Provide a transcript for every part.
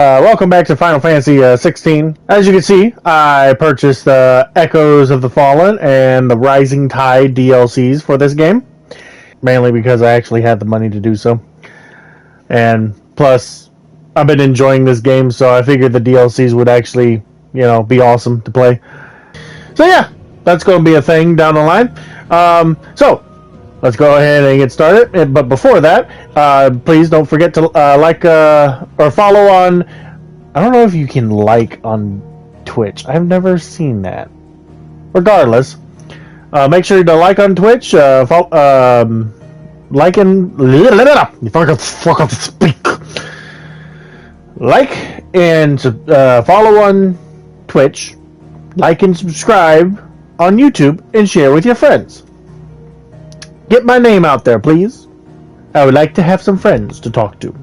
Welcome back to Final Fantasy 16. As you can see, I purchased the Echoes of the Fallen and the Rising Tide DLCs for this game, mainly because I actually had the money to do so. And plus, I've been enjoying this game, so I figured the DLCs would actually, be awesome to play. So yeah, that's going to be a thing down the line. So let's go ahead and get started. But before that, please don't forget to like or follow on. I don't know if you can like on Twitch. I've never seen that. Regardless, make sure to like on Twitch. Like and you fuck up speak. Like and follow on Twitch. Like and subscribe on YouTube and share with your friends. Get my name out there, please. I would like to have some friends to talk to.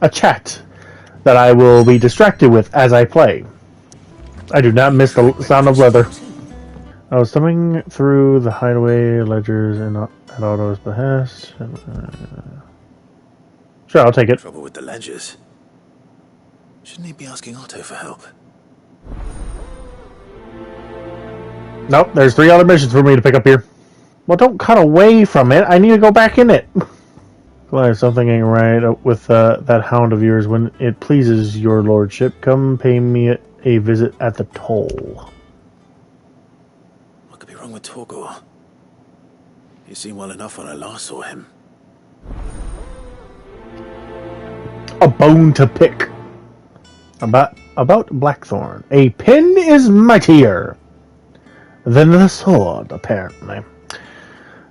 A chat that I will be distracted with as I play. I do not miss the sound of leather. I was thumbing through the hideaway ledgers at Otto's behest. Sure, I'll take it. Trouble with the ledgers. Shouldn't he be asking Otto for help? Nope, there's 3 other missions for me to pick up here. Well, don't cut away from it. I need to go back in it. There's something ain't right with that hound of yours. When it pleases your lordship, come pay me a visit at the toll. What could be wrong with Torgor? He seemed well enough when I last saw him. A bone to pick. About Blackthorn. A pen is mightier than the sword, apparently.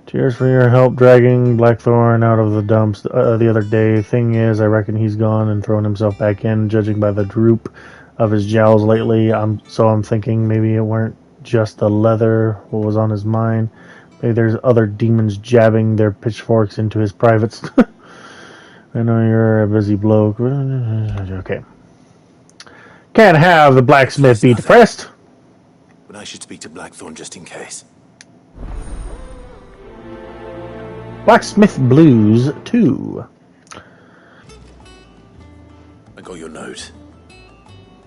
Cheers for your help dragging Blackthorn out of the dumps the other day. Thing is, I reckon he's gone and thrown himself back in, judging by the droop of his jowls lately. I'm thinking maybe it weren't just the leather what was on his mind. Maybe there's other demons jabbing their pitchforks into his privates. I know you're a busy bloke. Okay. Can't have the blacksmith be depressed. But I should speak to Blackthorn just in case. Blacksmith Blues 2. I got your note.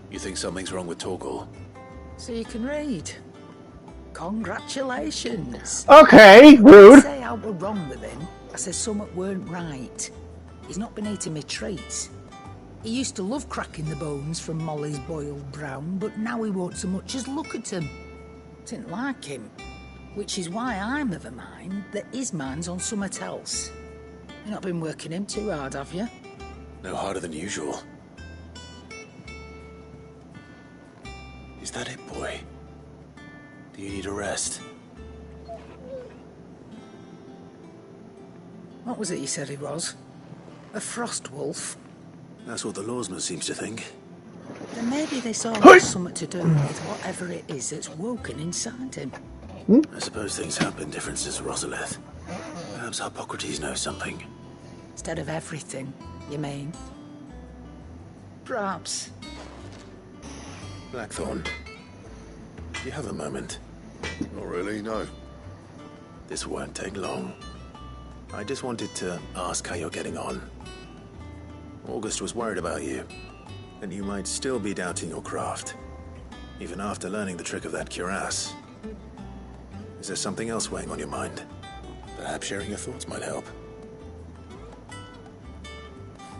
You think something's wrong with Torgor? So you can read. Congratulations. Okay, rude. I didn't say I were wrong with him. I said something weren't right. He's not been eating me treats. He used to love cracking the bones from Molly's boiled brown, but now he won't so much as look at him. Didn't like him. Which is why I'm of a mind that his mind's on something else. You've not been working him too hard, have you? No harder than usual. Is that it, boy? Do you need a rest? What was it you said he was? A frost wolf? That's what the lawsman seems to think. Then maybe this all has something to do with whatever it is that's woken inside him. I suppose things have been different since Rosalith. Perhaps Hippocrates knows something. Instead of everything, you mean? Perhaps. Blackthorn, do you have a moment? Not really, no. This won't take long. I just wanted to ask how you're getting on. August was worried about you, and you might still be doubting your craft, even after learning the trick of that cuirass. Is there something else weighing on your mind? Perhaps sharing your thoughts might help.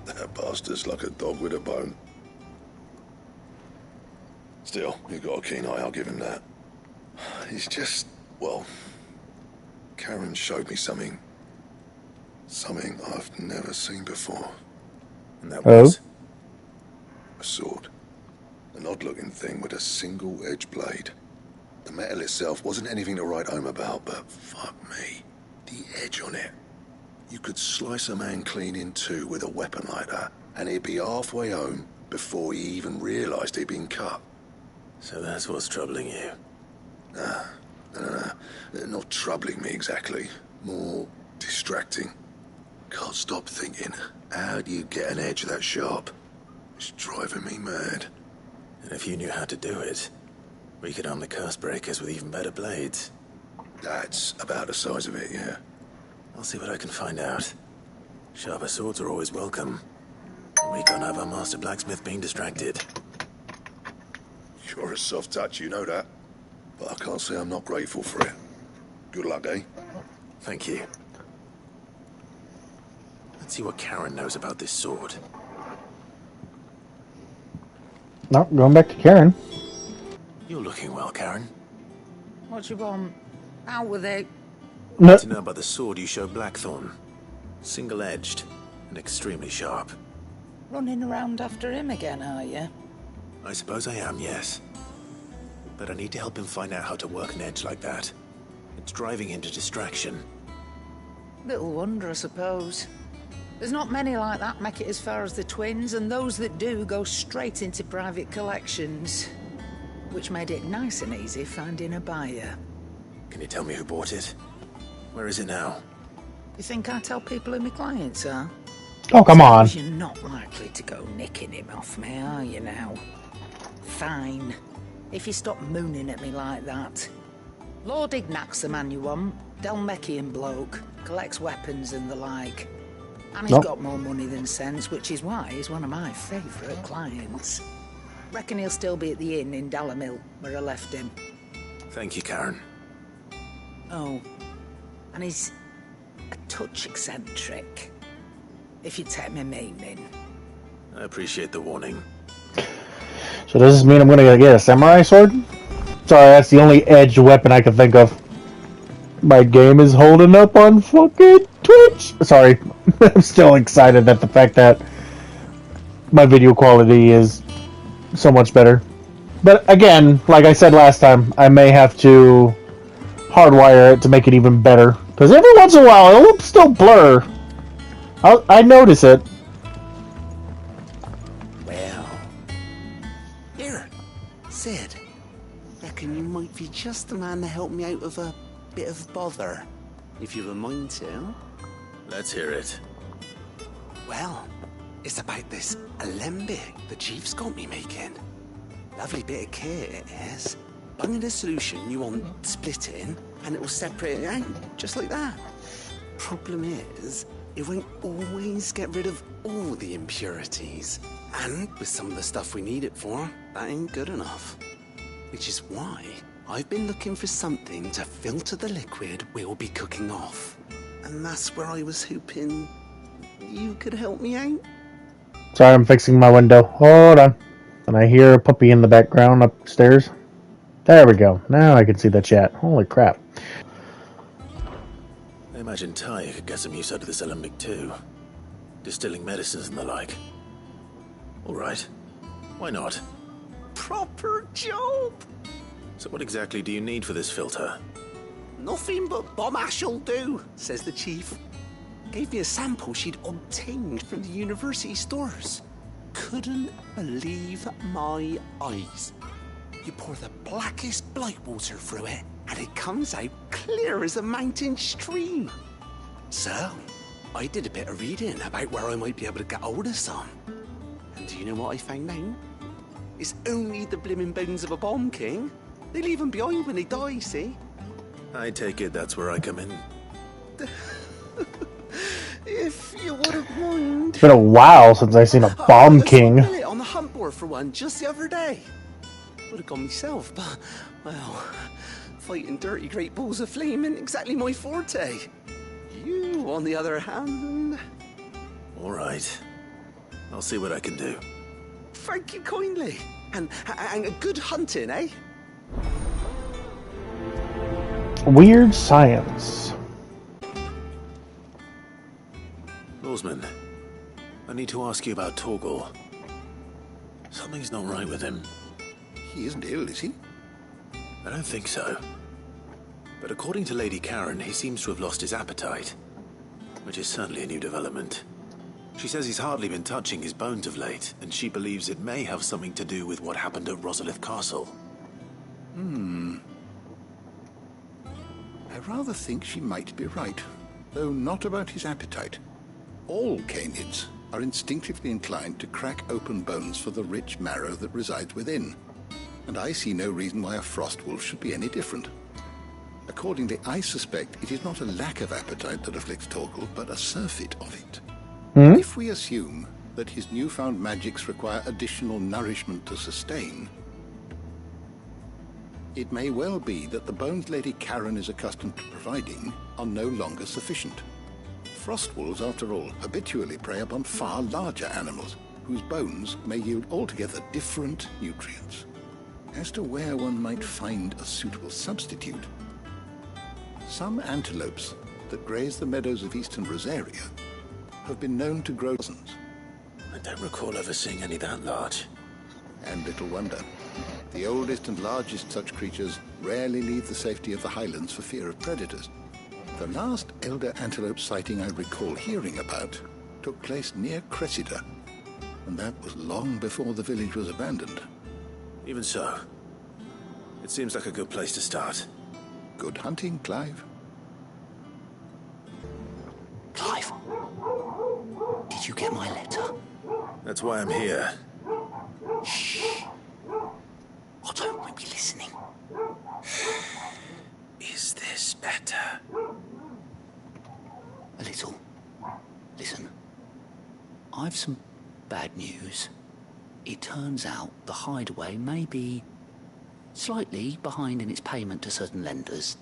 That bastard's like a dog with a bone. Still, you've got a keen eye, I'll give him that. He's just, well, Karen showed me something. Something I've never seen before. And that was? A sword. An odd-looking thing with a single-edged blade. The metal itself wasn't anything to write home about, but fuck me. The edge on it. You could slice a man clean in two with a weapon like that, and he'd be halfway home before he even realised he'd been cut. So that's what's troubling you? No. Not troubling me exactly. More distracting. Can't stop thinking, how do you get an edge that sharp? It's driving me mad. And if you knew how to do it, we could arm the curse breakers with even better blades. That's about the size of it, yeah. I'll see what I can find out. Sharper swords are always welcome. We can't have our master blacksmith being distracted. You're a soft touch, you know that. But I can't say I'm not grateful for it. Good luck, eh? Thank you. Let's see what Karen knows about this sword. No, going back to Karen. You're looking well, Karen. What do you want? Out with it. No, To know about the sword you showed Blackthorn. Single-edged and extremely sharp. Running around after him again, are you? I suppose I am, yes. But I need to help him find out how to work an edge like that. It's driving him to distraction. Little wonder, I suppose. There's not many like that make it as far as the twins, and those that do go straight into private collections. Which made it nice and easy finding a buyer. Can you tell me who bought it? Where is it now? You think I tell people who my clients are? oh come on. You're not likely to go nicking him off me, are you now? Fine. If you stop mooning at me like that. Lord Ignac's the man you want. Dalmekian bloke. Collects weapons and the like. And he's Nope. got more money than sense, which is why he's one of my favourite clients. Reckon he'll still be at the inn in Dalamil, where I left him. Thank you, Karen. Oh, and he's a touch eccentric. If you take my meaning. I appreciate the warning. So does this mean I'm gonna get a samurai sword? Sorry, that's the only edged weapon I can think of. My game is holding up on fucking Twitch. Sorry, I'm still excited at the fact that my video quality is so much better. But again, like I said last time, I may have to hardwire it to make it even better. Because every once in a while, it'll still blur. I notice it. Well, here, Sid. Reckon you might be just the man to help me out of a bit of bother, if you've a mind to. Let's hear it. Well, it's about this alembic the chief's got me making. Lovely bit of kit it is. Bung in a solution you want splitting, and it will separate it out, just like that. Problem is, it won't always get rid of all the impurities. And with some of the stuff we need it for, that ain't good enough. Which is why I've been looking for something to filter the liquid we'll be cooking off. And that's where I was hoping you could help me out. Sorry, I'm fixing my window. Hold on. And I hear a puppy in the background upstairs. There we go. Now I can see the chat. Holy crap. I imagine Ty could get some use out of this alembic too. Distilling medicines and the like. Alright. Why not? Proper job! So what exactly do you need for this filter? Nothing but bomb ash'll do, says the chief. Gave me a sample she'd obtained from the university stores. Couldn't believe my eyes. You pour the blackest blight water through it, and it comes out clear as a mountain stream. So, I did a bit of reading about where I might be able to get hold of some. And do you know what I found out? It's only the blimmin' bones of a bomb king. They leave them behind when they die, see? I take it that's where I come in. If you wouldn't mind. It's been a while since I've seen a bomb king. I saw Billy on the hunt board for one just the other day. Would have gone myself, but, well, fighting dirty great balls of flame ain't exactly my forte. You, on the other hand... Alright. I'll see what I can do. Thank you kindly. And a good hunting, eh? Weird science. Lawsman, I need to ask you about Torgal. Something's not right with him. He isn't ill, is he? I don't think so. But according to Lady Karen, he seems to have lost his appetite. Which is certainly a new development. She says he's hardly been touching his bones of late, and she believes it may have something to do with what happened at Rosalith Castle. I rather think she might be right, though not about his appetite. All canids are instinctively inclined to crack open bones for the rich marrow that resides within, and I see no reason why a frost wolf should be any different. Accordingly, I suspect it is not a lack of appetite that afflicts Torgal, but a surfeit of it. If we assume that his newfound magics require additional nourishment to sustain, it may well be that the bones Lady Karen is accustomed to providing are no longer sufficient. Frost wolves, after all, habitually prey upon far larger animals, whose bones may yield altogether different nutrients. As to where one might find a suitable substitute, some antelopes that graze the meadows of eastern Rosaria have been known to grow dozens. I don't recall ever seeing any that large. And little wonder. The oldest and largest such creatures rarely leave the safety of the highlands for fear of predators. The last elder antelope sighting I recall hearing about took place near Cressida, and that was long before the village was abandoned. Even so, it seems like a good place to start. Good hunting, Clive. Clive, did you get my letter? That's why I'm here. Otto might be listening. Is this better? A little. Listen, I've some bad news. It turns out the Hideaway may be slightly behind in its payment to certain lenders,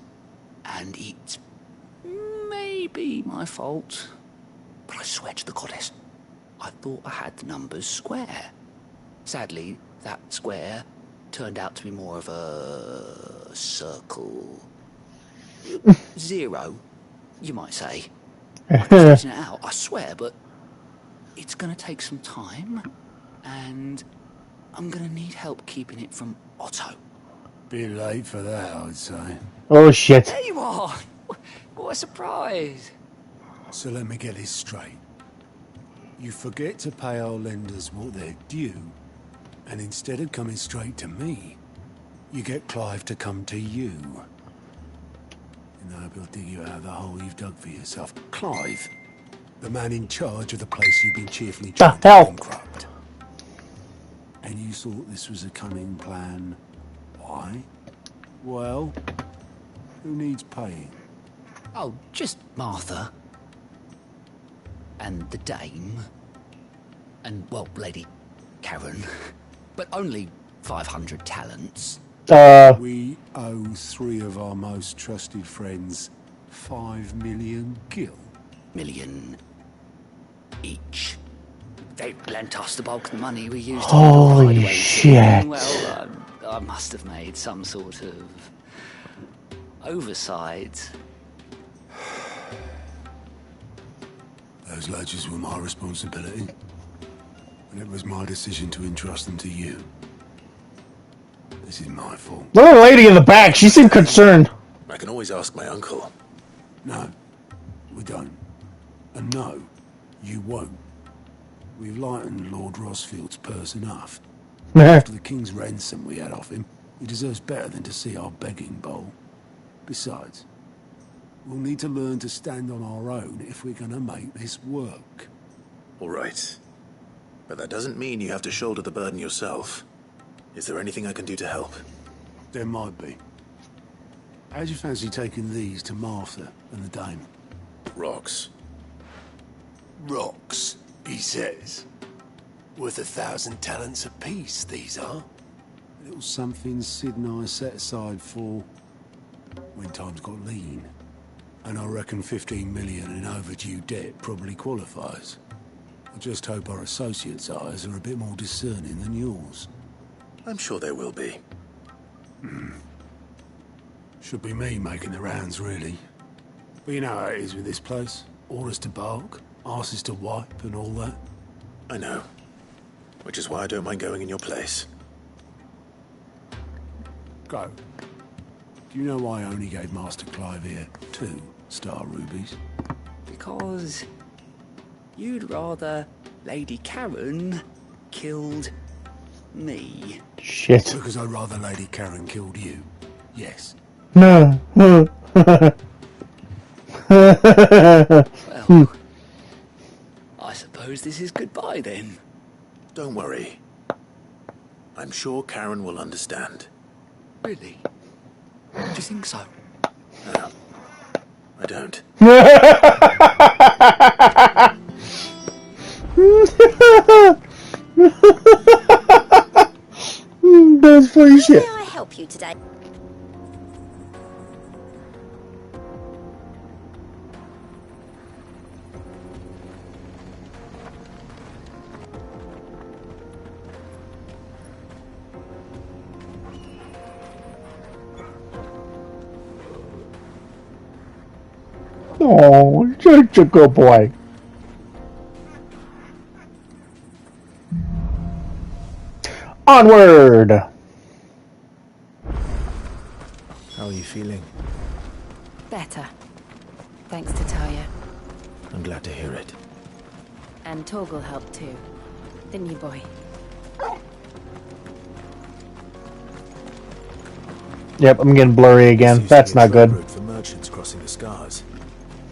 and it's maybe my fault. But I swear to the goddess, I thought I had the numbers square. Sadly, that square turned out to be more of a circle. 0, you might say. I can straighten it out, I swear, but it's going to take some time, and I'm going to need help keeping it from Otto. Bit late for that, I'd say. Oh shit. There you are! What a surprise! So let me get this straight. You forget to pay our lenders what they're due, and instead of coming straight to me, you get Clive to come to you. And I hope he'll dig you out of the hole you've dug for yourself. Clive, the man in charge of the place you've been cheerfully trying to hell? bankrupt. And you thought this was a cunning plan. Why? Well, who needs paying? Oh, just Martha. And the Dame. And, well, Lady Karen. But only 500 talents. We owe 3 of our most trusted friends 5 million gil. Million each. They lent us the bulk of the money we used Holy on the Hideaway shit. thing. Well, I must have made some sort of oversight. Those ledgers were my responsibility, and it was my decision to entrust them to you. This is my fault. The little lady in the back, she seemed concerned. I can always ask my uncle. No, we don't. And no, you won't. We've lightened Lord Rosfield's purse enough. After the king's ransom we had off him, he deserves better than to see our begging bowl. Besides, we'll need to learn to stand on our own if we're gonna make this work. All right. But that doesn't mean you have to shoulder the burden yourself. Is there anything I can do to help? There might be. How'd you fancy taking these to Martha and the Dame? Rocks. Rocks, he says. Worth 1,000 talents apiece, these are. A little something Sid and I set aside for when times got lean. And I reckon 15 million in overdue debt probably qualifies. I just hope our associates' eyes are a bit more discerning than yours. I'm sure there will be. Should be me making the rounds, really. But you know how it is with this place. Orders to bark, arses to wipe and all that. I know. Which is why I don't mind going in your place. Go. Do you know why I only gave Master Clive here 2 star rubies? Because you'd rather Lady Karen killed me. Shit. Because I'd rather Lady Karen killed you. Yes. No. Well, I suppose this is goodbye then. Don't worry. I'm sure Karen will understand. Really? Do you think so? No, I don't. That's funny shit. How may I help you today? Oh, such a good boy. Onward! How are you feeling? Better. Thanks to Talia. I'm glad to hear it. And Torgal helped too. Didn't you, boy? Yep, I'm getting blurry again. Used to That's be a not trade good. route for merchants crossing the Scars.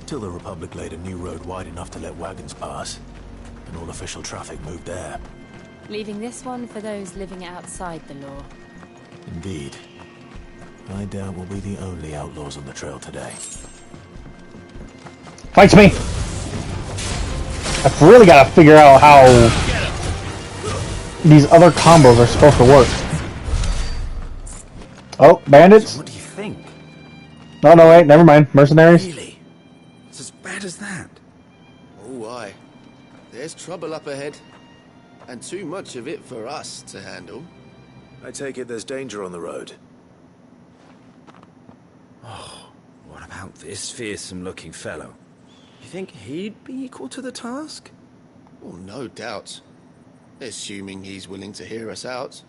Till the Republic laid a new road wide enough to let wagons pass, and all official traffic moved there. Leaving this one for those living outside the law. Indeed. I doubt we'll be the only outlaws on the trail today. Fights me! I've really got to figure out how these other combos are supposed to work. Oh, bandits? What do you think? Oh, no, wait, never mind. Mercenaries? Really? It's as bad as that? Oh, aye. There's trouble up ahead. And too much of it for us to handle. I take it there's danger on the road. What about this fearsome-looking fellow? You think he'd be equal to the task? Well, no doubt. Assuming he's willing to hear us out.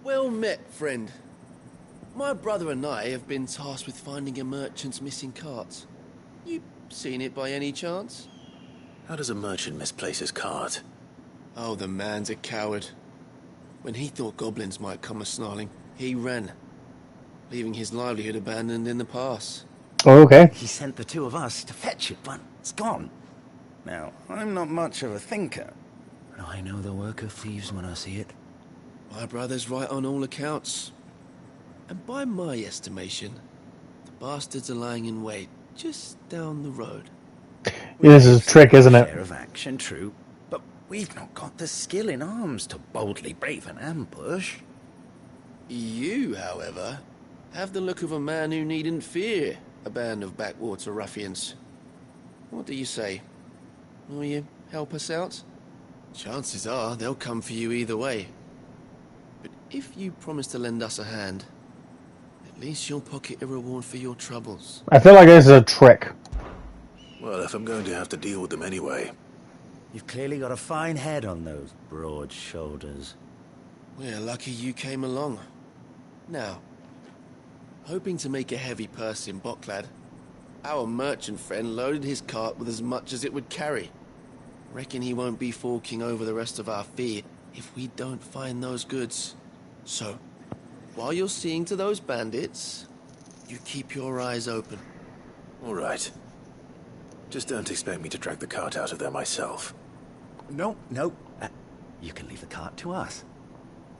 Well met, friend. My brother and I have been tasked with finding a merchant's missing cart. You seen it by any chance? How does a merchant misplace his cart? Oh, the man's a coward. When he thought goblins might come a-snarling, he ran, leaving his livelihood abandoned in the pass. Oh, okay. He sent the two of us to fetch it, but it's gone. Now, I'm not much of a thinker, but I know the work of thieves when I see it. My brother's right on all accounts. And by my estimation, the bastards are lying in wait just down the road. This is a trick, isn't it? Share of action, true, but we've not got the skill in arms to boldly brave an ambush. You, however, have the look of a man who needn't fear a band of backwater ruffians. What do you say? Will you help us out? Chances are they'll come for you either way. But if you promise to lend us a hand, at least you'll pocket a reward for your troubles. I feel like this is a trick. Well, if I'm going to have to deal with them anyway. You've clearly got a fine head on those broad shoulders. We're lucky you came along. Now, hoping to make a heavy purse in Boklad, our merchant friend loaded his cart with as much as it would carry. Reckon he won't be forking over the rest of our fee if we don't find those goods. So, while you're seeing to those bandits, you keep your eyes open. All right. Just don't expect me to drag the cart out of there myself. No. You can leave the cart to us.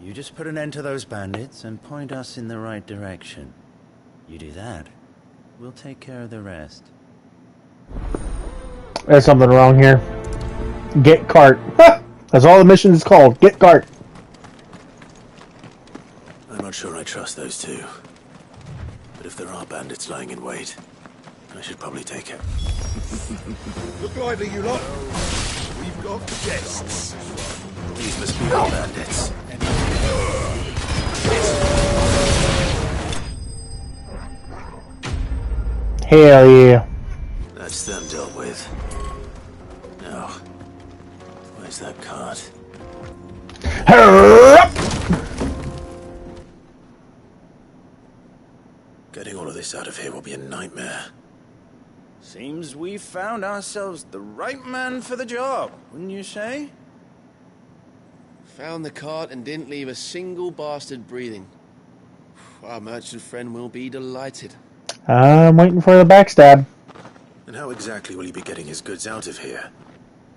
You just put an end to those bandits and point us in the right direction. You do that, we'll take care of the rest. There's something wrong here. Get cart. That's all the mission is called. Get cart. I'm not sure I trust those two. But if there are bandits lying in wait, I should probably take it. Look lively, you lot. We've got guests. These must be the bandits. Hell yeah. That's them dealt with. Now, where's that cart? Getting all of this out of here will be a nightmare. Seems we've found ourselves the right man for the job, wouldn't you say? Found the cart and didn't leave a single bastard breathing. Our merchant friend will be delighted. I'm waiting for the backstab. And how exactly will he be getting his goods out of here?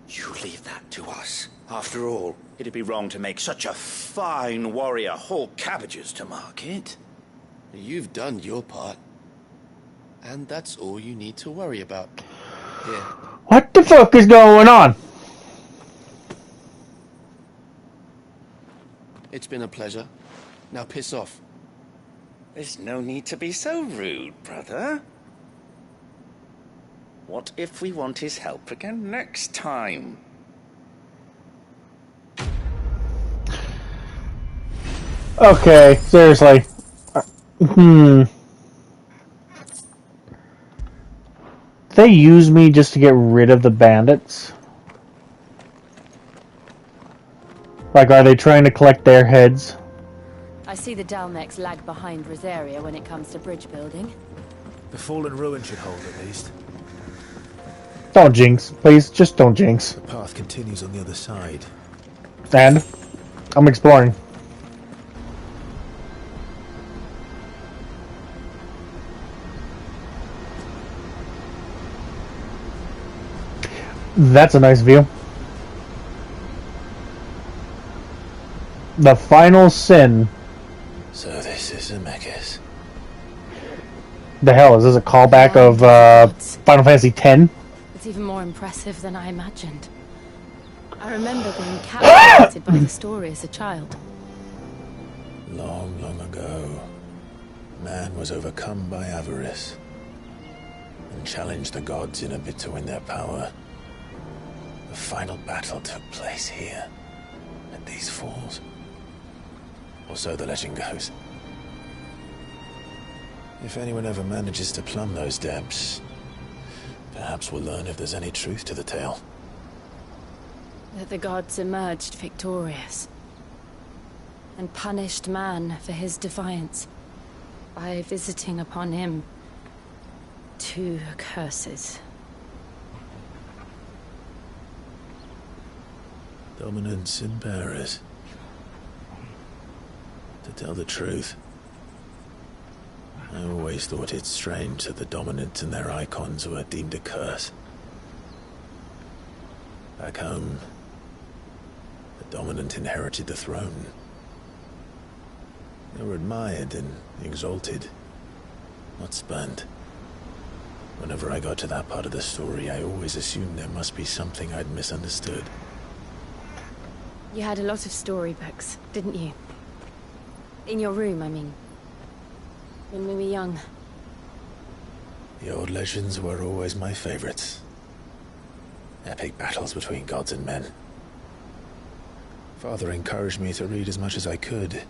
You leave that to us. After all, it'd be wrong to make such a fine warrior haul cabbages to market. You've done your part. And that's all you need to worry about. Here. What the fuck is going on? It's been a pleasure. Now piss off. There's no need to be so rude, brother. What if we want his help again next time? Okay, seriously. They use me just to get rid of the bandits? Like, are they trying to collect their heads? I see the Dalmex lag behind Rosaria when it comes to bridge building. The fallen ruin should hold at least. Don't jinx, please. Just don't jinx. The path continues on the other side. And I'm exploring. That's a nice view. The final sin. So this is Zemeckis. The hell is this a callback of Final Fantasy X? It's even more impressive than I imagined. I remember being captivated by the story as a child. Long, long ago, man was overcome by avarice and challenged the gods in a bid to win their power. The final battle took place here, at these falls. Or so the legend goes. If anyone ever manages to plumb those depths, perhaps we'll learn if there's any truth to the tale. That the gods emerged victorious and punished man for his defiance by visiting upon him 2 curses. Dominance and bearers. To tell the truth, I always thought it strange that the dominant and their icons were deemed a curse. Back home, the dominant inherited the throne. They were admired and exalted, not spurned. Whenever I got to that part of the story, I always assumed there must be something I'd misunderstood. You had a lot of storybooks, didn't you? In your room, I mean. When we were young. The old legends were always my favorites. Epic battles between gods and men. Father encouraged me to read as much as I could.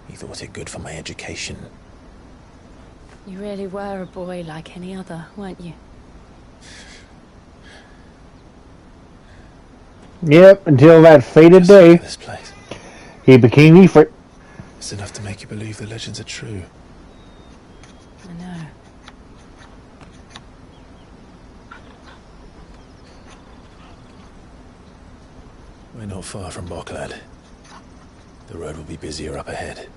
He thought it good for my education. You really were a boy like any other, weren't you? Yep, until that fated day, This place. he became Ifrit. It's enough to make you believe the legends are true. I know. We're not far from Boklad. The road will be busier up ahead.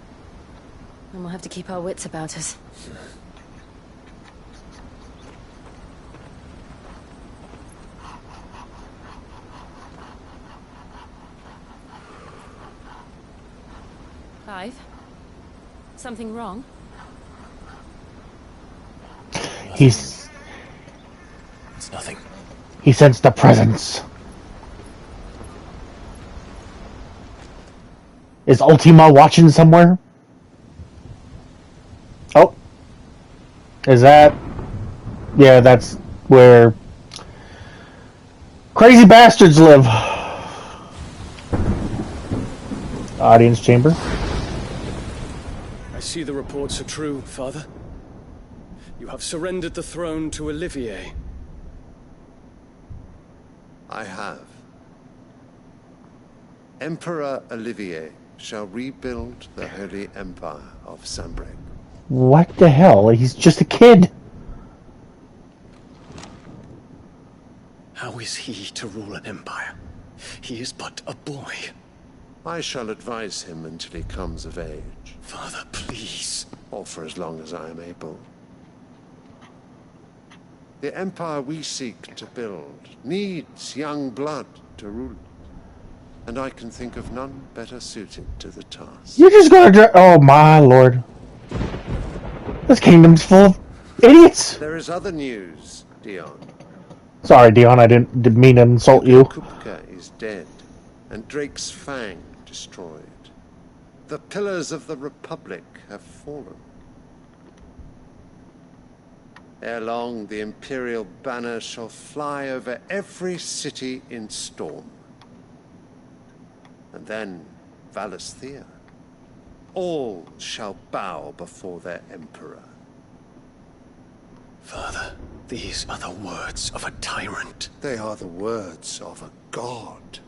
And we'll have to keep our wits about us. Clive? Something wrong? It's nothing. He sensed the presence. Is Ultima watching somewhere? Oh. Is that... Yeah, that's where... crazy bastards live. Audience chamber. I see the reports are true, Father. You have surrendered the throne to Olivier. I have. Emperor Olivier shall rebuild the Holy Empire of Sanbreque. What the hell? He's just a kid. How is he to rule an empire? He is but a boy. I shall advise him until he comes of age. Father, please. Or for as long as I am able. The empire we seek to build needs young blood to rule it. And I can think of none better suited to the task. You're just gonna oh my lord. This kingdom's full of idiots. There is other news, Dion. Sorry, Dion, I didn't mean to insult you. Kupka is dead, and Drake's Fang destroyed. The pillars of the Republic have fallen. Ere long, the Imperial banner shall fly over every city in Storm. And then Valisthea. All shall bow before their Emperor. Father, these are the words of a tyrant. They are the words of a god.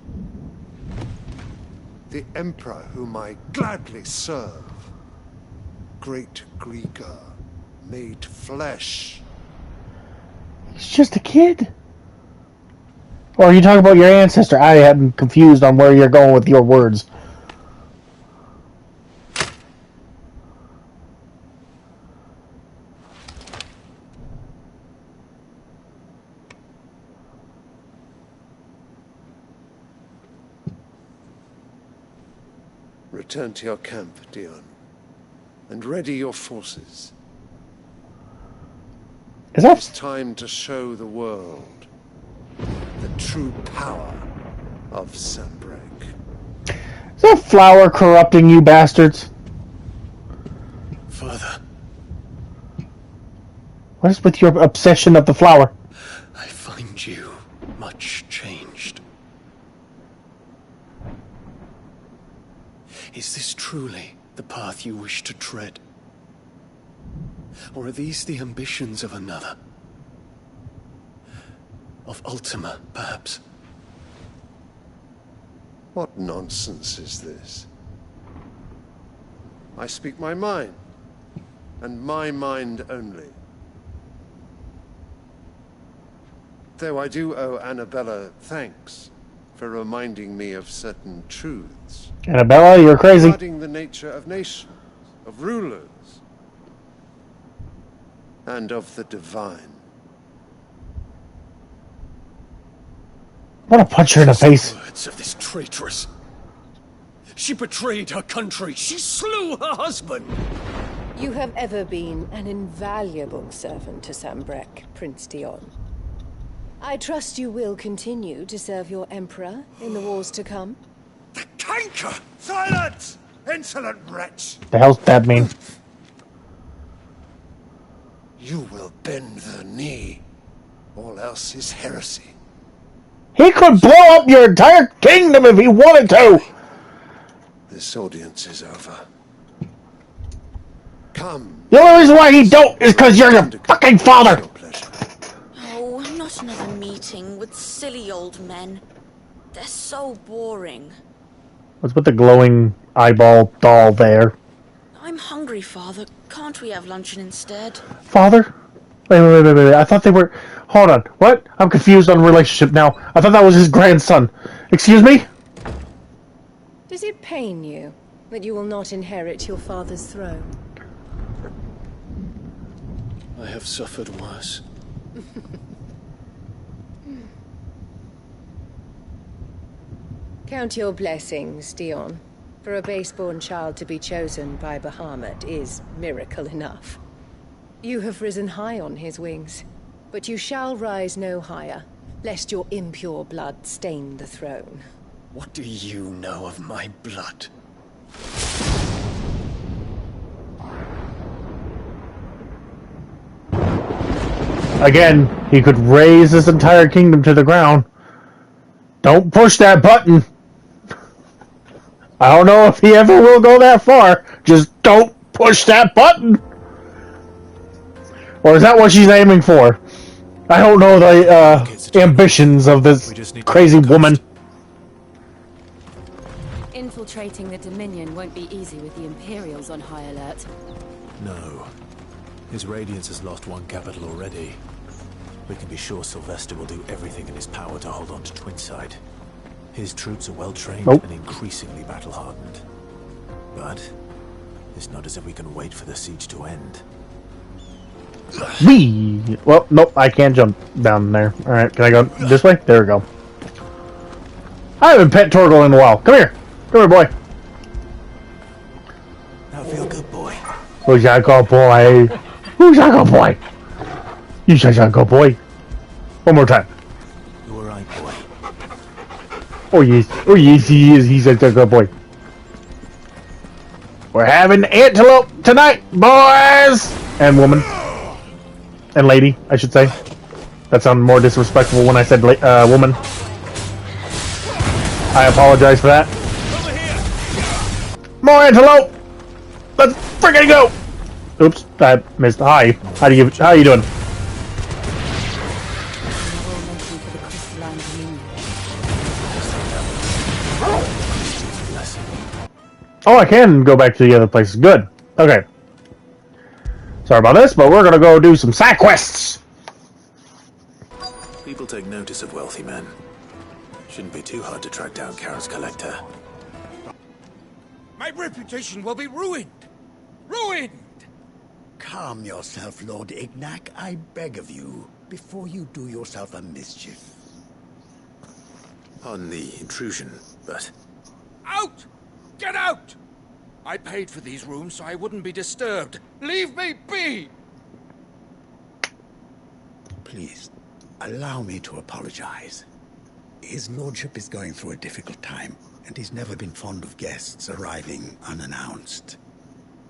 The Emperor whom I gladly serve. Great Greagor, made flesh. He's just a kid. Or are you talking about your ancestor? I am confused on where you're going with your words. Return to your camp, Dion, and ready your forces. It's time to show the world the true power of Sanbreque. Is that flower corrupting you bastards? Father. What is with your obsession of the flower? I find you much changed. Is this truly the path you wish to tread? Or are these the ambitions of another? Of Ultima, perhaps? What nonsense is this? I speak my mind, and my mind only. Though I do owe Annabella thanks for reminding me of certain truths. Annabella, you're crazy. Regarding the nature of nations, of rulers, and of the divine. I want to punch her in the face. Words of this traitress. She betrayed her country. She slew her husband. You have ever been an invaluable servant to Sanbreque, Prince Dion. I trust you will continue to serve your Emperor in the wars to come. The canker! Silence! Insolent wretch! The hell's that mean? You will bend the knee. All else is heresy. He could blow up your entire kingdom if he wanted to! This audience is over. Come. The only reason why he don't is because you're your fucking father! Oh, not another meeting with silly old men. They're so boring. What's with the glowing eyeball doll there? I'm hungry, Father. Can't we have luncheon instead? Father? Wait. I thought they were... Hold on. What? I'm confused on relationship now. I thought that was his grandson. Excuse me? Does it pain you that you will not inherit your father's throne? I have suffered worse. Count your blessings, Dion. For a base-born child to be chosen by Bahamut is miracle enough. You have risen high on his wings, but you shall rise no higher, lest your impure blood stain the throne. What do you know of my blood? Again, he could raise this entire kingdom to the ground. Don't push that button. I don't know if he ever will go that far. Just don't push that button. Or is that what she's aiming for? I don't know the ambitions of this crazy woman. Infiltrating the Dominion won't be easy with the Imperials on high alert. No. His Radiance has lost one capital already. We can be sure Sylvester will do everything in his power to hold on to Twinside. His troops are well-trained and increasingly battle-hardened. But it's not as if we can wait for the siege to end. Well, nope, I can't jump down there. Alright, can I go this way? There we go. I haven't pet Torgal in a while. Come here. Come here, boy. Now feel good, boy. Who's that go, boy? Who's that go, boy? You shut that go, boy. One more time. You alright, boy? Oh yes, he is. He's a good boy. We're having antelope tonight, boys! And woman. And lady, I should say. That sounded more disrespectful when I said woman. I apologize for that. More antelope! Let's freaking go! Oops, I missed. Hi. How you doing? Oh, I can go back to the other places. Good. Okay. Sorry about this, but we're gonna go do some side quests. People take notice of wealthy men. Shouldn't be too hard to track down Karen's collector. My reputation will be ruined! Ruined! Calm yourself, Lord Ignac, I beg of you, before you do yourself a mischief. Pardon the intrusion, but... Out! Get out! I paid for these rooms so I wouldn't be disturbed. Leave me be! Please, allow me to apologize. His lordship is going through a difficult time, and he's never been fond of guests arriving unannounced.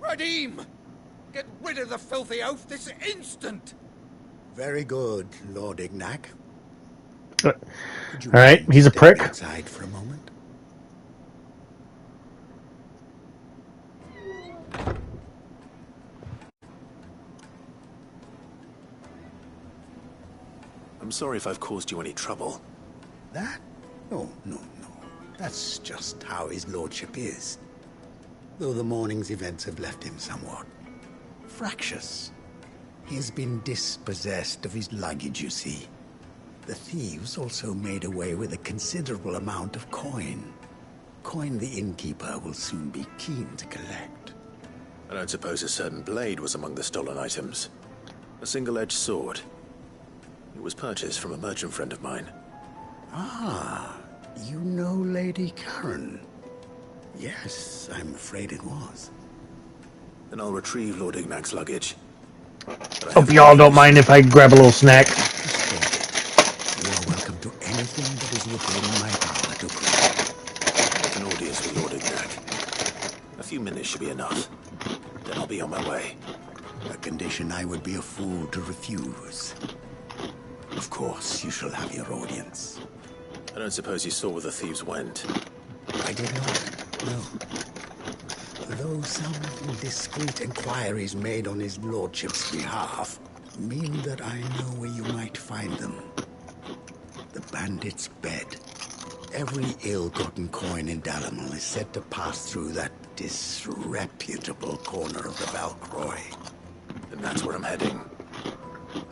Radim! Get rid of the filthy oaf this instant! Very good, Lord Ignac. Alright, he's a prick. Outside for a moment. I'm sorry if I've caused you any trouble. That? No. That's just how his lordship is. Though the morning's events have left him somewhat fractious. He has been dispossessed of his luggage, you see. The thieves also made away with a considerable amount of coin. Coin the innkeeper will soon be keen to collect. I don't suppose a certain blade was among the stolen items. A single-edged sword. It was purchased from a merchant friend of mine. Ah, you know Lady Karen. Yes, I'm afraid it was. Then I'll retrieve Lord Ignac's luggage. Hope y'all don't mind if I grab a little snack. You are welcome to anything that is within my power to grant. An audience with Lord Ignac. A few minutes should be enough. Then I'll be on my way. A condition I would be a fool to refuse. Of course, you shall have your audience. I don't suppose you saw where the thieves went. I did not, no. Though some indiscreet inquiries made on his lordship's behalf mean that I know where you might find them. The bandit's bed. Every ill-gotten coin in Dalimil is said to pass through that disreputable corner of the Valcroy. Then that's where I'm heading.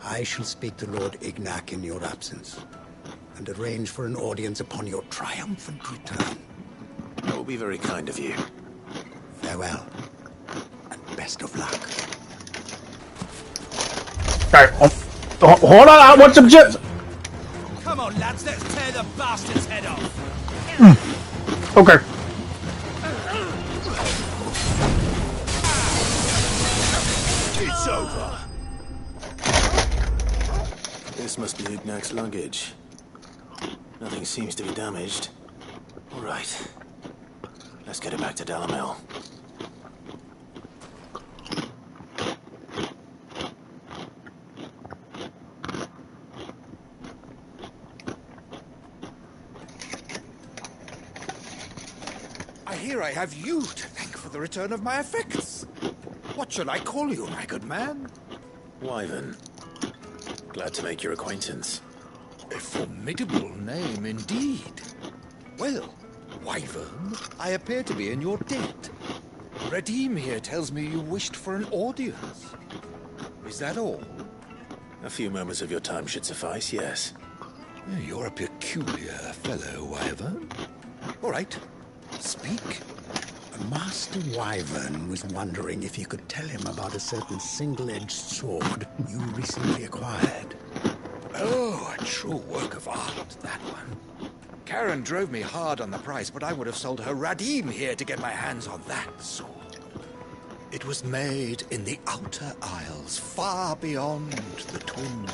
I shall speak to Lord Ignac in your absence, and arrange for an audience upon your triumphant return. That will be very kind of you. Farewell, and best of luck. Alright, hold on, I want some chips! Come on, lads, let's tear the bastard's head off! Okay. It's over. This must be Ignac's luggage. Nothing seems to be damaged. All right. Let's get it back to Dalimil. I hear I have you to thank for the return of my effects. What shall I call you, my good man? Wyvern. Glad to make your acquaintance. A formidable name indeed. Well, Wyvern, I appear to be in your debt. Radim here tells me you wished for an audience. Is that all? A few moments of your time should suffice, yes. You're a peculiar fellow, Wyvern. All right, speak. Master Wyvern was wondering if you could tell him about a certain single-edged sword you recently acquired. Oh, a true work of art, that one. Karen drove me hard on the price, but I would have sold her Radim here to get my hands on that sword. It was made in the Outer Isles, far beyond the Twin.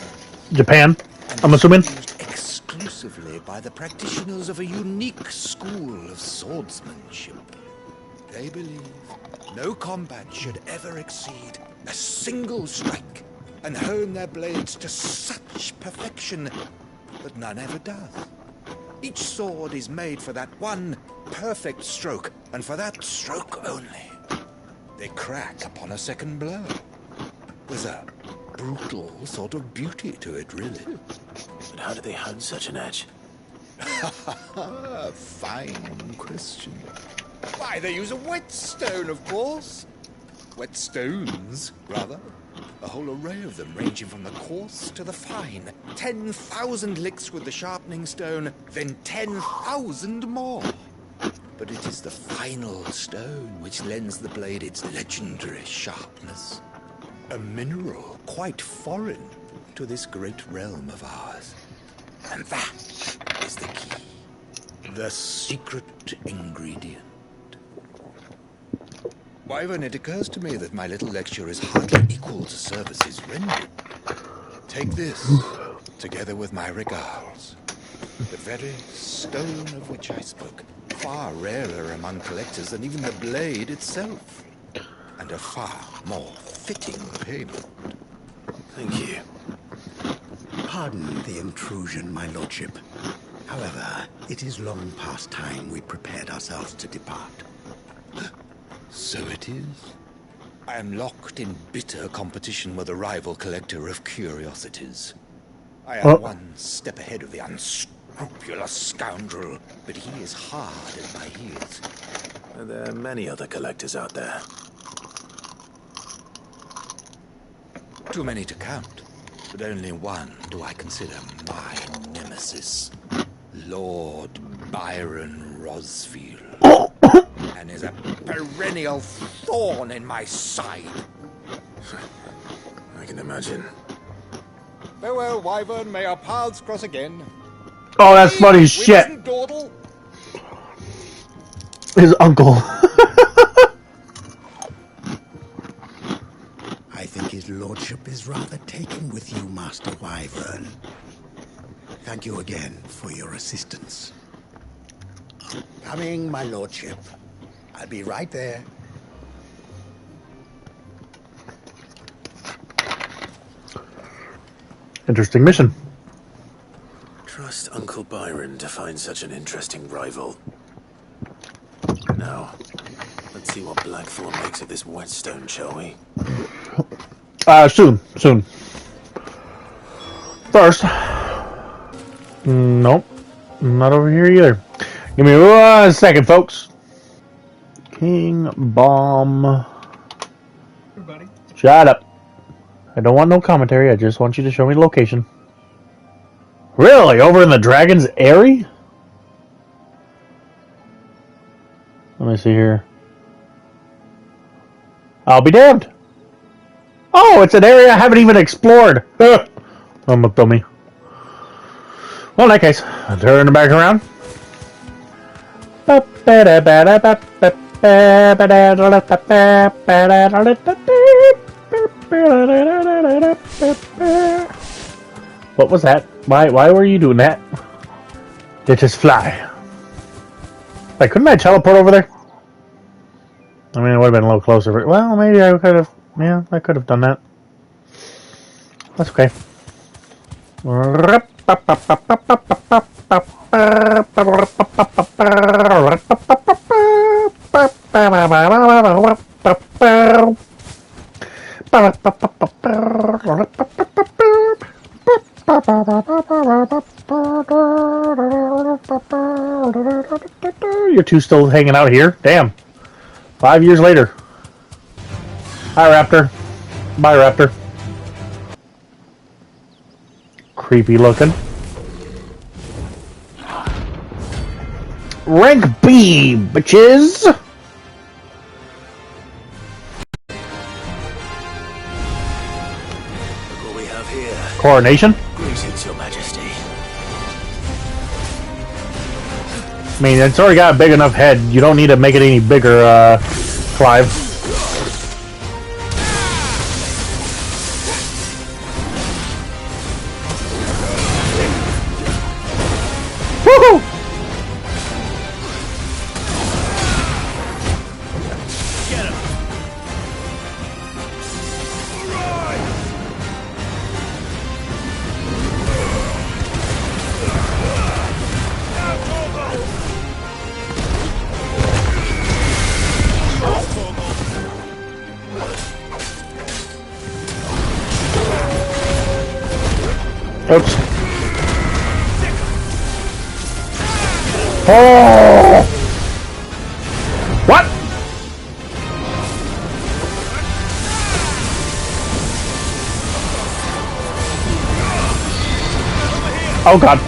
Japan, I'm assuming? Used exclusively by the practitioners of a unique school of swordsmanship. They believe no combat should ever exceed a single strike, and hone their blades to such perfection that none ever does. Each sword is made for that one perfect stroke, and for that stroke only. They crack upon a second blow. There's a brutal sort of beauty to it, really. But how do they hone such an edge? Fine question. Why, they use a whetstone, of course. Whetstones, rather. A whole array of them, ranging from the coarse to the fine. 10,000 licks with the sharpening stone, then 10,000 more. But it is the final stone which lends the blade its legendary sharpness. A mineral quite foreign to this great realm of ours. And that is the key. The secret ingredient. Wyvern, it occurs to me that my little lecture is hardly equal to services rendered. Take this, together with my regards. The very stone of which I spoke, far rarer among collectors than even the blade itself. And a far more fitting payment. Thank you. Pardon the intrusion, my lordship. However, it is long past time we prepared ourselves to depart. So it is. I am locked in bitter competition with a rival collector of curiosities. I am one step ahead of the unscrupulous scoundrel, but he is hard at my heels. Are there many other collectors out there? Too many to count, but only one do I consider my nemesis. Lord Byron Rosfield. And is a perennial thorn in my side. I can imagine. Farewell, Wyvern. May our paths cross again. Oh, that's funny as shit. His uncle. I think his lordship is rather taken with you, Master Wyvern. Thank you again for your assistance. Coming, my lordship. I'll be right there. Interesting mission. Trust Uncle Byron to find such an interesting rival. Now, let's see what Blackthorn makes of this whetstone, shall we? Soon. First. Nope. Not over here either. Give me 1 second, folks. King Bomb. Everybody. Shut up. I don't want no commentary. I just want you to show me the location. Really? Over in the Dragon's Eyrie? Let me see here. I'll be damned. Oh, it's an area I haven't even explored. I'm a dummy. Well, in that case, I'll turn it back around. What was that? Why were you doing that? It just fly. Like, couldn't I teleport over there? I mean, it would have been a little closer. Well, maybe I could have. Yeah, I could have done that. That's okay. You two still hanging out here? Damn. 5 years later. Hi, Raptor. Bye, Raptor. Creepy looking. Rank B, bitches! Look what we have here. Coronation? Greetings, Your Majesty. I mean, it's already got a big enough head. You don't need to make it any bigger, Clive. Woohoo! Oops. Oh! What? Oh god.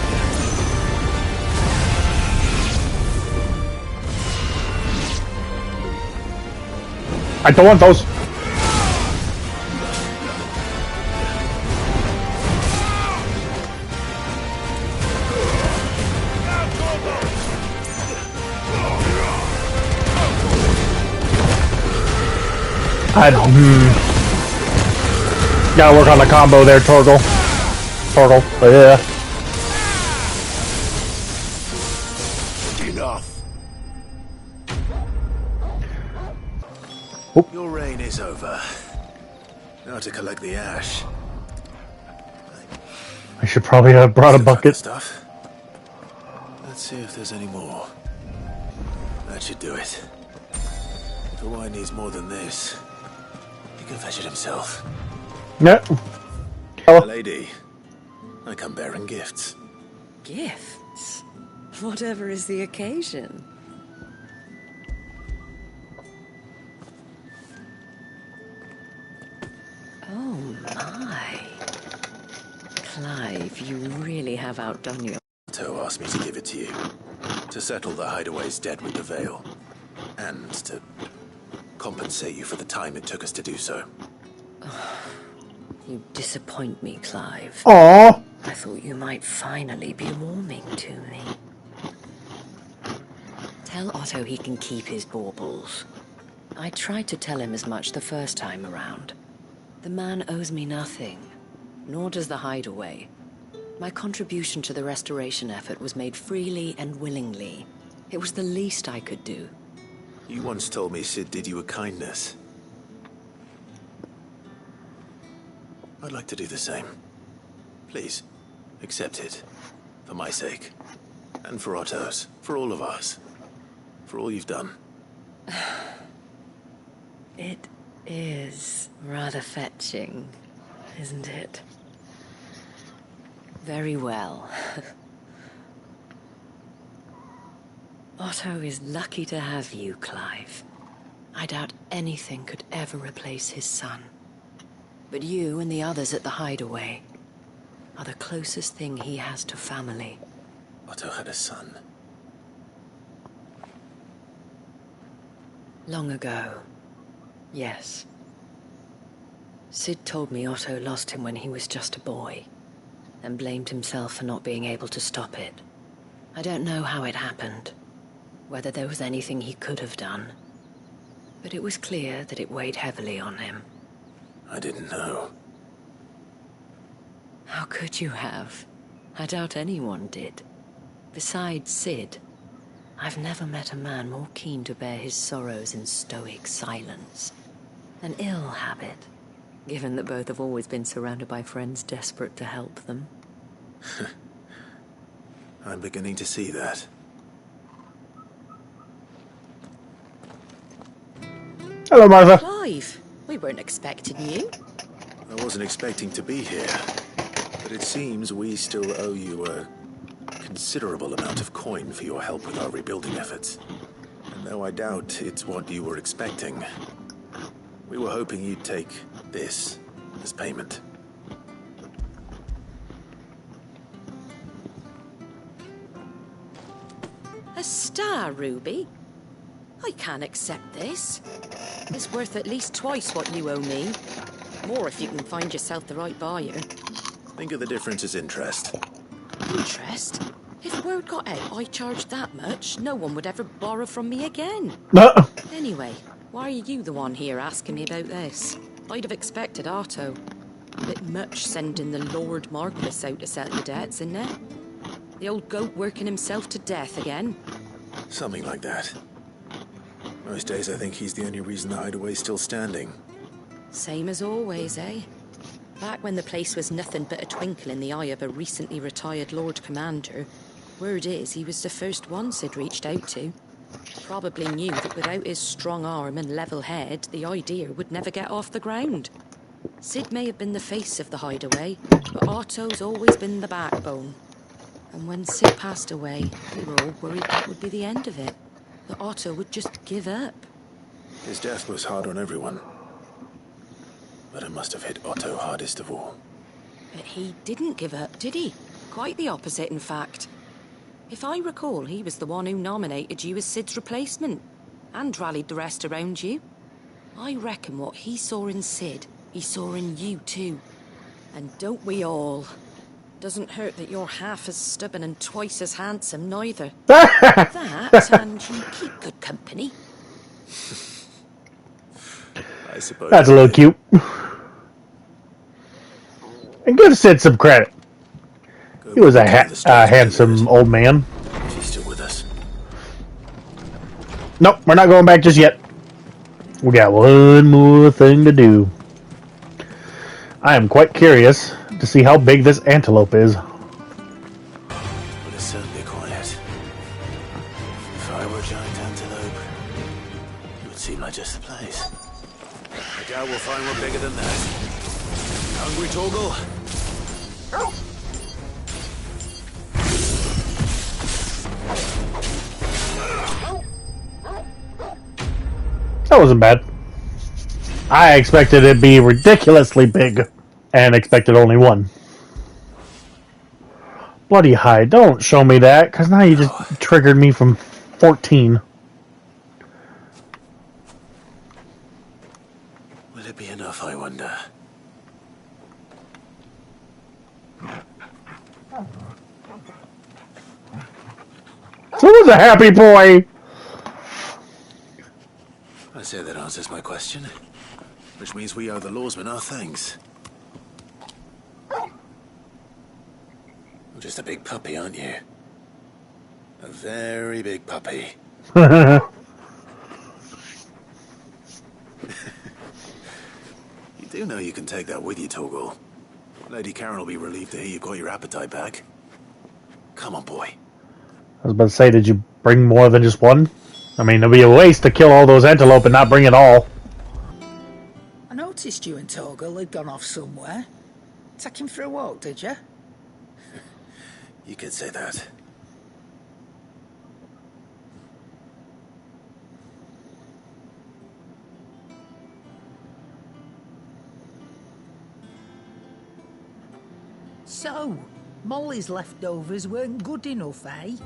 I don't want those. Gotta work on the combo there, Torgal. But yeah. Enough. Your reign is over. Now to collect the ash. I should probably have brought a bucket. Stuff. Let's see if there's any more. That should do it. If the wine needs more than this, he can fetch it himself. Yeah. Lady, I come bearing gifts. Gifts? Whatever is the occasion. Oh my. Clive, you really have outdone your... Otto asked me to give it to you. To settle the Hideaway's debt with the Veil. And to compensate you for the time it took us to do so. You disappoint me, Clive. Aww. I thought you might finally be warming to me. Tell Otto he can keep his baubles. I tried to tell him as much the first time around. The man owes me nothing, nor does the Hideaway. My contribution to the restoration effort was made freely and willingly. It was the least I could do. You once told me Sid did you a kindness. I'd like to do the same. Please, accept it. For my sake. And for Otto's. For all of us. For all you've done. It is rather fetching, isn't it? Very well. Otto is lucky to have you, Clive. I doubt anything could ever replace his son. But you and the others at the Hideaway are the closest thing he has to family. Otto had a son. Long ago, yes. Sid told me Otto lost him when he was just a boy, and blamed himself for not being able to stop it. I don't know how it happened, whether there was anything he could have done, but it was clear that it weighed heavily on him. I didn't know. How could you have? I doubt anyone did. Besides Sid, I've never met a man more keen to bear his sorrows in stoic silence. An ill habit, given that both have always been surrounded by friends desperate to help them. I'm beginning to see that. Hello, Martha. Clive, we weren't expecting you. I wasn't expecting to be here, but it seems we still owe you a considerable amount of coin for your help with our rebuilding efforts. And though I doubt it's what you were expecting, we were hoping you'd take this as payment. A star ruby? I can't accept this. It's worth at least twice what you owe me. More if you can find yourself the right buyer. Think of the difference as interest. Interest? If word got out I charged that much, no one would ever borrow from me again. Anyway, why are you the one here asking me about this? I'd have expected Otto. Bit much sending the Lord Marquis out to settle the debts, isn't it? The old goat working himself to death again. Something like that. Most days I think he's the only reason the Hideaway's still standing. Same as always, eh? Back when the place was nothing but a twinkle in the eye of a recently retired Lord Commander, word is he was the first one Sid reached out to. Probably knew that without his strong arm and level head, the idea would never get off the ground. Sid may have been the face of the hideaway, but Otto's always been the backbone. And when Sid passed away, we were all worried that would be the end of it. That Otto would just give up. His death was hard on everyone. But it must have hit Otto hardest of all. But he didn't give up, did he? Quite the opposite, in fact. If I recall, he was the one who nominated you as Sid's replacement, and rallied the rest around you. I reckon what he saw in Sid, he saw in you too. And don't we all? Doesn't hurt that you're half as stubborn and twice as handsome, neither. That, and you keep good company. I suppose. That's a little cute. And give Sid some credit. He was a handsome old man. She's still with us. Nope, we're not going back just yet. We got one more thing to do. I am quite curious to see how big this antelope is. But it's certainly quiet. If I were a giant antelope, it would seem like just the place. I doubt we'll find one bigger than that. Hungry, Torgal? That wasn't bad. I expected it to be ridiculously big, and expected only one. Bloody hide, don't show me that, because now you just triggered me from 14. Will it be enough, I wonder? Who's a happy boy? I say that answers my question. Which means we owe the lawsman our thanks. You're just a big puppy, aren't you? A very big puppy. You do know you can take that with you, Torgal. Lady Karen will be relieved to hear you got your appetite back. Come on, boy. I was about to say, did you bring more than just one? I mean, it'd be a waste to kill all those antelope and not bring it all. I noticed you and Torgal had gone off somewhere. Take him for a walk, did you? You could say that. So, Molly's leftovers weren't good enough, eh?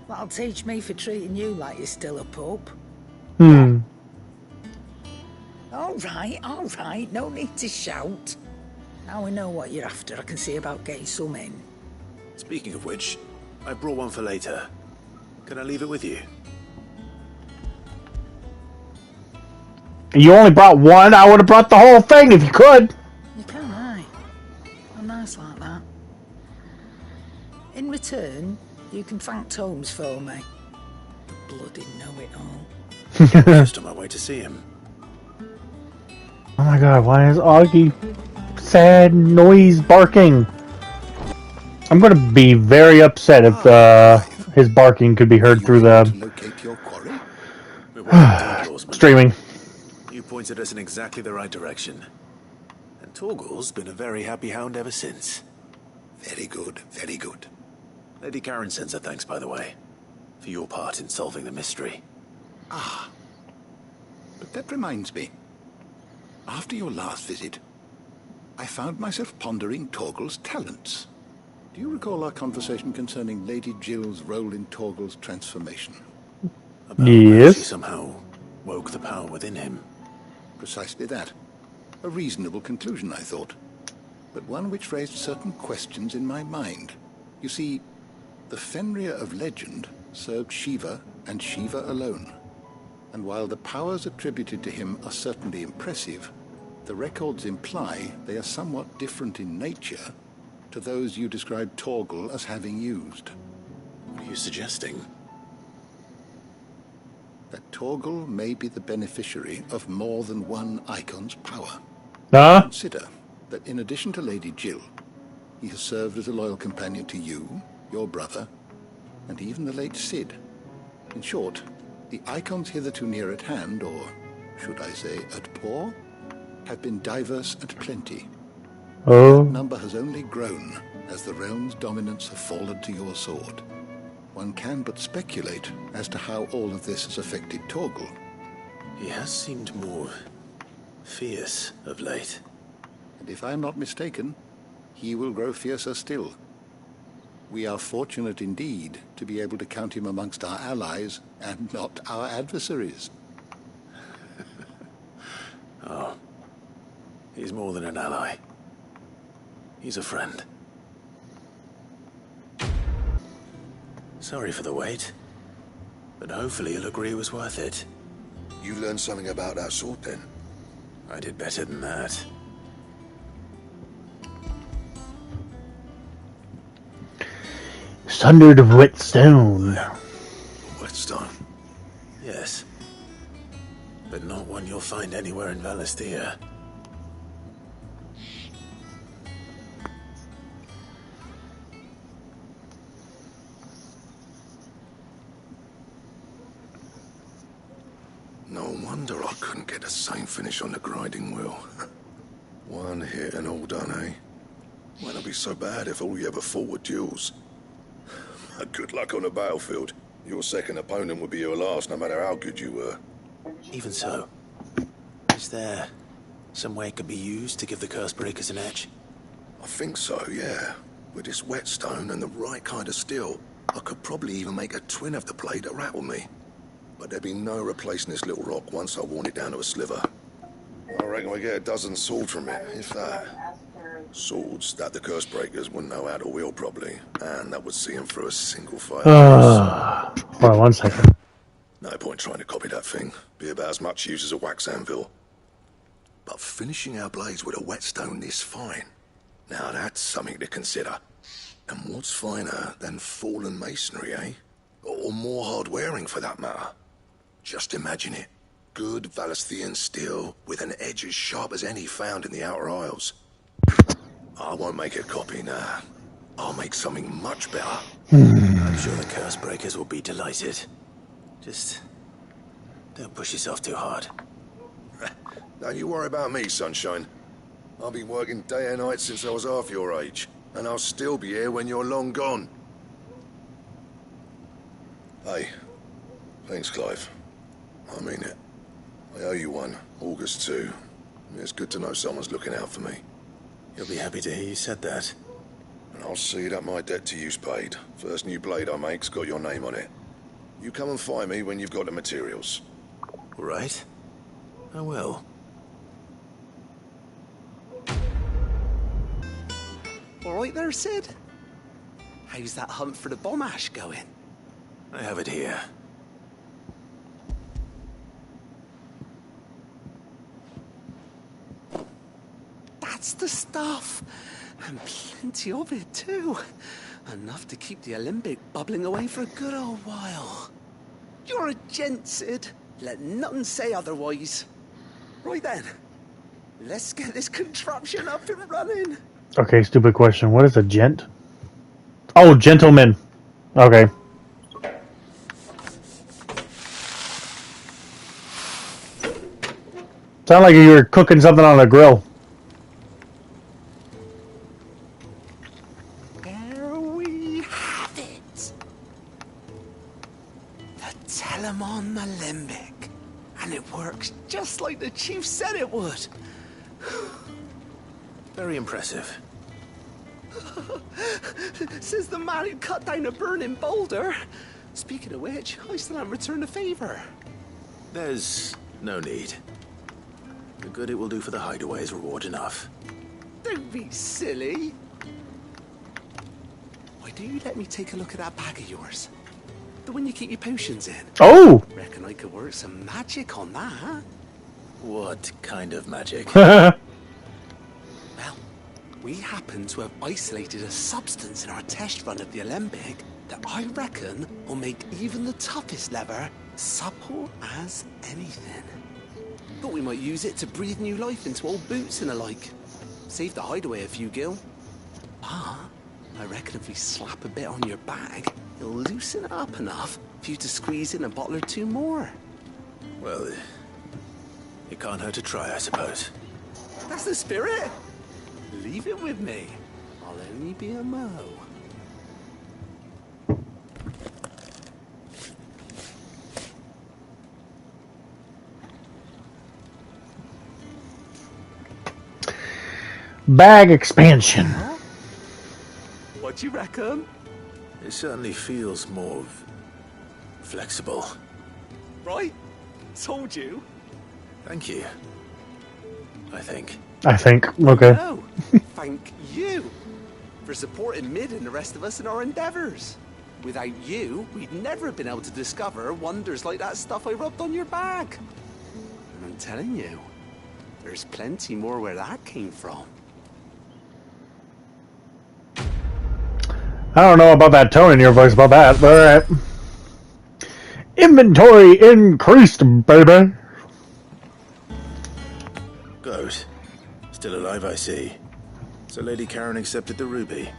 That'll teach me for treating you like you're still a pup. All right, no need to shout. Now we know what you're after, I can see about getting some in. Speaking of which, I brought one for later. Can I leave it with you? You only brought one? I would have brought the whole thing if you could. You can, aye. I'm nice like that. In return, you can thank Tomes for me. The bloody know-it-all. Just on my way to see him. Oh my god, why is Augie sad noise barking? I'm gonna be very upset if his barking could be heard through the streaming. You pointed us in exactly the right direction. And Torgal's been a very happy hound ever since. Very good, very good. Lady Karen sends her thanks, by the way, for your part in solving the mystery. Ah, but that reminds me. After your last visit, I found myself pondering Torgal's talents. Do you recall our conversation concerning Lady Jill's role in Torgal's transformation? About how she somehow woke the power within him. Precisely that. A reasonable conclusion, I thought, but one which raised certain questions in my mind. You see, the Fenrir of legend served Shiva and Shiva alone. And while the powers attributed to him are certainly impressive, the records imply they are somewhat different in nature to those you described Torgal as having used. What are you suggesting? That Torgal may be the beneficiary of more than one icon's power. Consider that in addition to Lady Jill, he has served as a loyal companion to you, your brother, and even the late Sid. In short, the icons hitherto near at hand, or should I say at paw, have been diverse and plenty. Oh. That number has only grown as the realm's dominance have fallen to your sword. One can but speculate as to how all of this has affected Torgal. He has seemed more fierce of late. And if I am not mistaken, he will grow fiercer still. We are fortunate indeed to be able to count him amongst our allies and not our adversaries. Oh. He's more than an ally. He's a friend. Sorry for the wait, but hopefully you'll agree it was worth it. You learned something about that sword then? I did better than that. Sundered of Whetstone. Whetstone? Yes. But not one you'll find anywhere in Valisthea. No wonder I couldn't get the same finish on the grinding wheel. One hit and all done, eh? Won't it be so bad if all you ever fought were duels? Good luck on the battlefield. Your second opponent would be your last, no matter how good you were. Even so, is there some way it could be used to give the Cursebreakers an edge? I think so, yeah. With this whetstone and the right kind of steel, I could probably even make a twin of the blade that rattled me. But there'd be no replacing this little rock once I worn it down to a sliver. I reckon we get a dozen swords from it, if that. Swords that the Cursebreakers wouldn't know how to wield properly, and that would see them through a single fire. Hold on 1 second. No point trying to copy that thing. Be about as much use as a wax anvil. But finishing our blades with a whetstone this fine, now that's something to consider. And what's finer than fallen masonry, eh? Or more hard-wearing, for that matter. Just imagine it. Good Valisthean steel with an edge as sharp as any found in the Outer Isles. I won't make a copy, nah. I'll make something much better. I'm sure the Cursebreakers will be delighted. Just don't push yourself too hard. Don't you worry about me, sunshine. I've been working day and night since I was half your age, and I'll still be here when you're long gone. Hey, thanks, Clive. I mean it. I owe you one, August too. It's good to know someone's looking out for me. You'll be happy to hear you said that. And I'll see that my debt to you's paid. First new blade I make's got your name on it. You come and find me when you've got the materials. All right. I will. All right there, Sid? How's that hunt for the bomb ash going? I have it here. That's the stuff. And plenty of it, too. Enough to keep the Alembic bubbling away for a good old while. You're a gent, Sid. Let nothing say otherwise. Right then. Let's get this contraption up and running. Okay, stupid question. What is a gent? Oh, gentleman. Okay. Sound like you were cooking something on a grill. There we have it. The Telemon Alembic. And it works just like the chief said it would. Very impressive. Says the man who cut down a burning boulder. Speaking of which, I still haven't returned the favor. There's no need. The good it will do for the hideaway is reward enough. Don't be silly. Why do you let me take a look at that bag of yours? The one you keep your potions in. Oh! Reckon I could work some magic on that, huh? What kind of magic? Well, we happen to have isolated a substance in our test run of the Alembic that I reckon will make even the toughest leather supple as anything. Thought we might use it to breathe new life into old boots and the like. Save the hideaway a few gil. Ah, I reckon if we slap a bit on your bag, it'll loosen it up enough for you to squeeze in a bottle or two more. Well, it can't hurt to try, I suppose. That's the spirit. Leave it with me. I'll only be a mo. Bag expansion. What do you reckon? It certainly feels more flexible. Right? Told you. Thank you. I think. Okay. No. Thank you for supporting Mid and the rest of us in our endeavors. Without you, we'd never have been able to discover wonders like that stuff I rubbed on your bag. And I'm telling you, there's plenty more where that came from. I don't know about that tone in your voice about that, but alright. Inventory increased, baby. Good. Still alive, I see. So Lady Karen accepted the ruby.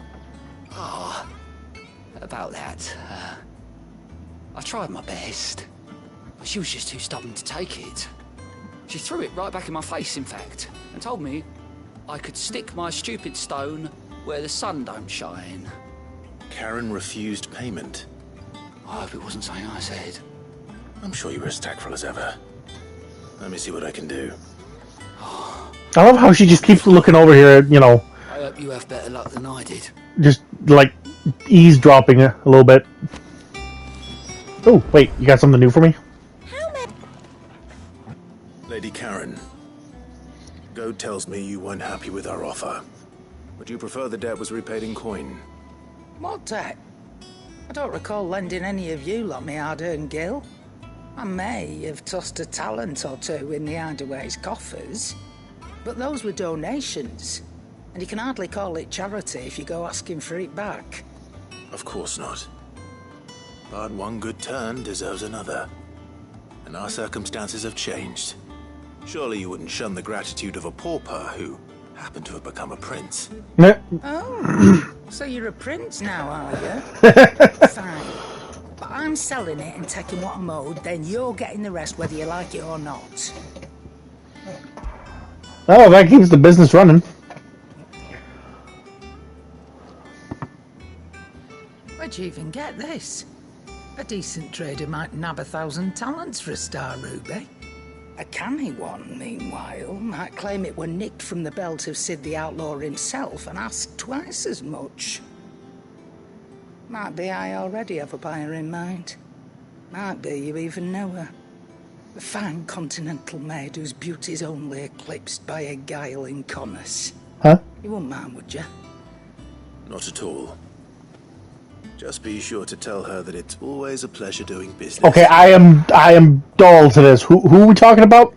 Ah, about that. I tried my best, but she was just too stubborn to take it. She threw it right back in my face, in fact, and told me I could stick my stupid stone where the sun don't shine. Karen refused payment. I hope it wasn't something I said. I'm sure you were as tactful as ever. Let me see what I can do. I love how she just keeps looking over here, you know. I hope you have better luck than I did. Just, like, eavesdropping a little bit. Oh, wait, you got something new for me? Lady Karen, Goad tells me you weren't happy with our offer. Would you prefer the debt was repaid in coin? What debt? I don't recall lending any of you lot me hard-earned gil. I may have tossed a talent or two in the Hideaway's coffers, but those were donations, and you can hardly call it charity if you go asking for it back. Of course not. But one good turn deserves another. And our circumstances have changed. Surely you wouldn't shun the gratitude of a pauper who happened to have become a prince. Oh, so you're a prince now, are you? Fine. But I'm selling it and taking what I'm owed, then you're getting the rest whether you like it or not. Oh, that keeps the business running. Where'd you even get this? A decent trader might nab 1,000 talents for a star ruby. A canny one, meanwhile, might claim it were nicked from the belt of Sid the Outlaw himself and ask twice as much. Might be I already have a buyer in mind. Might be you even know her. A fine continental maid whose beauty's only eclipsed by a guile in commerce. Huh? You wouldn't mind, would you? Not at all. Just be sure to tell her that it's always a pleasure doing business. Okay, I am dull to this. Who are we talking about?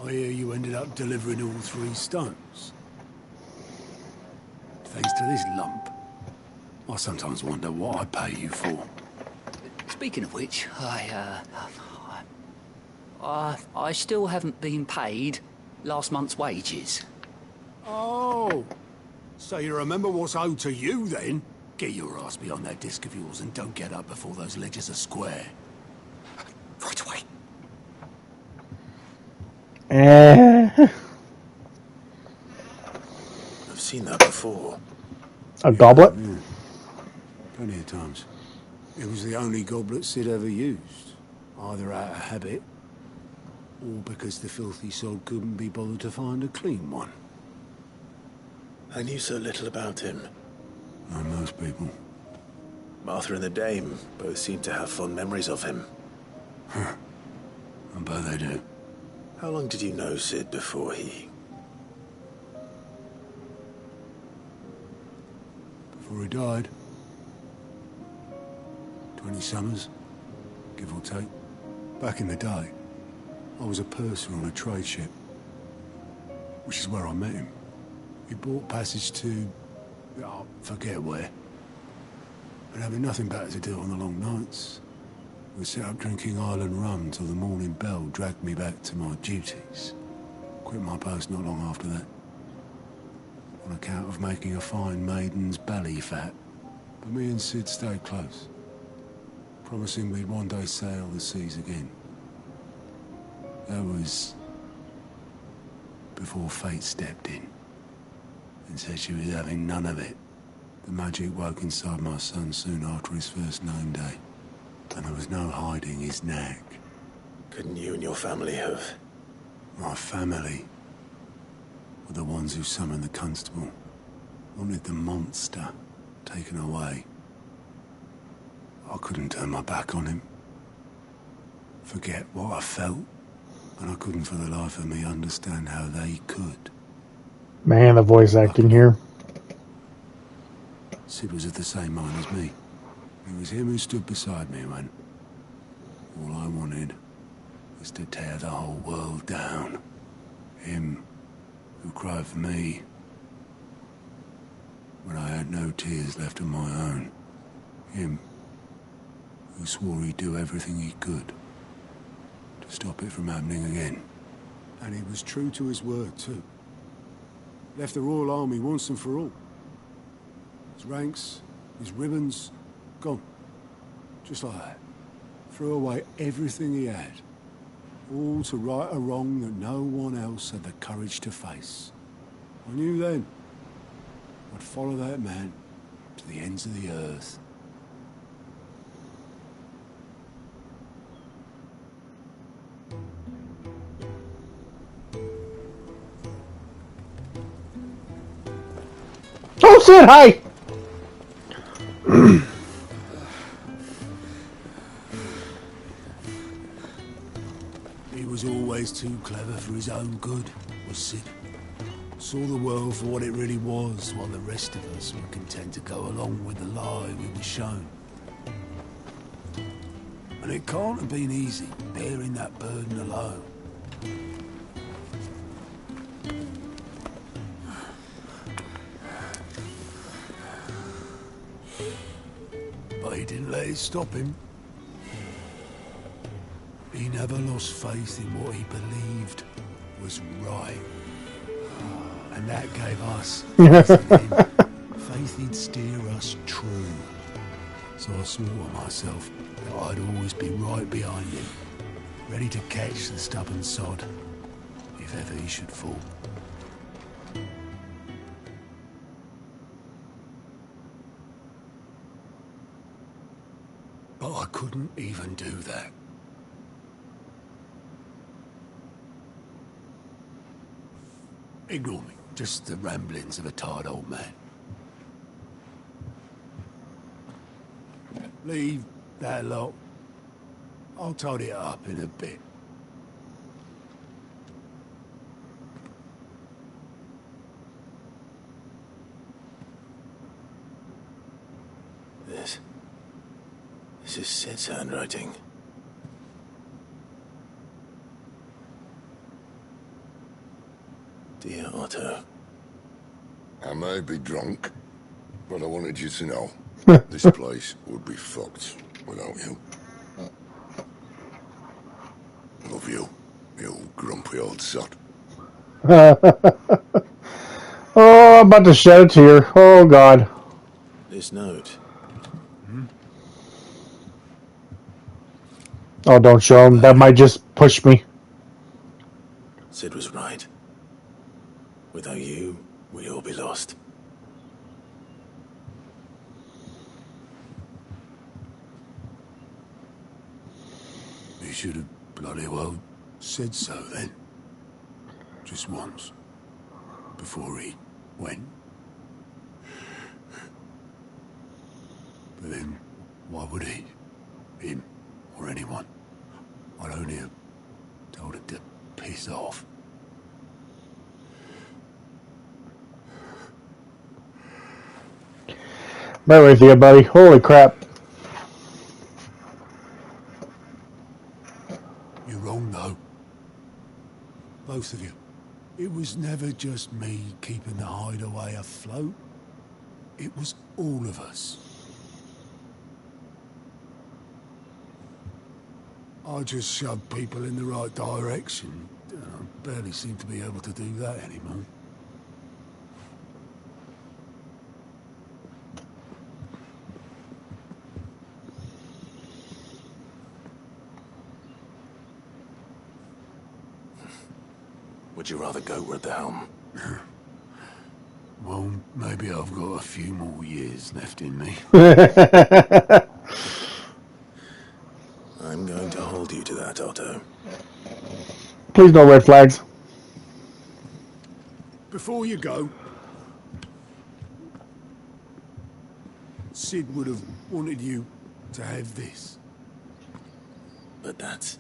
I hear you ended up delivering all 3 stones. Thanks to this lump. I sometimes wonder what I pay you for. Speaking of which, I still haven't been paid last month's wages. Oh, so you remember what's owed to you then? Get your ass behind that disc of yours and don't get up before those ledgers are square. Right away. I've seen that before. A goblet? Yeah. Plenty of times. It was the only goblet Sid ever used. Either out of habit, or because the filthy sod couldn't be bothered to find a clean one. I knew so little about him. Like most people. Martha and the Dame both seem to have fond memories of him. Huh. I bet they do. How long did you know Sid before he... Before he died. 20 summers, give or take. Back in the day, I was a purser on a trade ship. Which is where I met him. He bought passage to... oh, forget where. But having nothing better to do on the long nights, we set up drinking island rum till the morning bell dragged me back to my duties. Quit my post not long after that. On account of making a fine maiden's belly fat. But me and Sid stayed close. promising we'd one day sail the seas again. That was before fate stepped in and said she was having none of it. The magic woke inside my son soon after his first name day, and there was no hiding his knack. Couldn't you and your family have? My family were the ones who summoned the constable, wanted the monster taken away. I couldn't turn my back on him, forget what I felt, and I couldn't for the life of me understand how they could. Man, the voice acting here. Sid was of the same mind as me. It was him who stood beside me when all I wanted was to tear the whole world down. Him who cried for me when I had no tears left of my own. Him who swore he'd do everything he could to stop it from happening again. And he was true to his word, too. Left the Royal Army once and for all. His ranks, his ribbons, gone. Just like that. Threw away everything he had. All to right a wrong that no one else had the courage to face. I knew then I'd follow that man to the ends of the earth. Oh, Sid, hi! He was always too clever for his own good, was Sid. Saw the world for what it really was, while the rest of us were content to go along with the lie we were shown. And it can't have been easy, bearing that burden alone. But he didn't let it stop him. He never lost faith in what he believed was right. And that gave us faith he'd steer us true. So I swore to myself that I'd always be right behind him, ready to catch the stubborn sod if ever he should fall. But I couldn't even do that. Ignore me. Just the ramblings of a tired old man. Leave that lot. I'll tidy it up in a bit. This is Sid's handwriting. Dear Otto. I may be drunk, but I wanted you to know this place would be fucked without you. Love you, you grumpy old sod. Oh, I'm about to shed a tear. Oh, God. This note. Oh, don't show him. That might just push me. Sid was right. Without you, we'd all be lost. He should have bloody well said so then. Just once. Before he went. But then, why would he? Him or anyone? I'd only have told him to piss off. Right with you, buddy. Holy crap. You're wrong, though. Both of you. It was never just me keeping the hideaway afloat. It was all of us. I just shoved people in the right direction. I barely seem to be able to do that anymore. would you rather go with the helm? Well, maybe I've got a few more years left in me. I'm going to hold you to that, Otto. Please no red flags. Before you go, Sid would have wanted you to have this. But that's...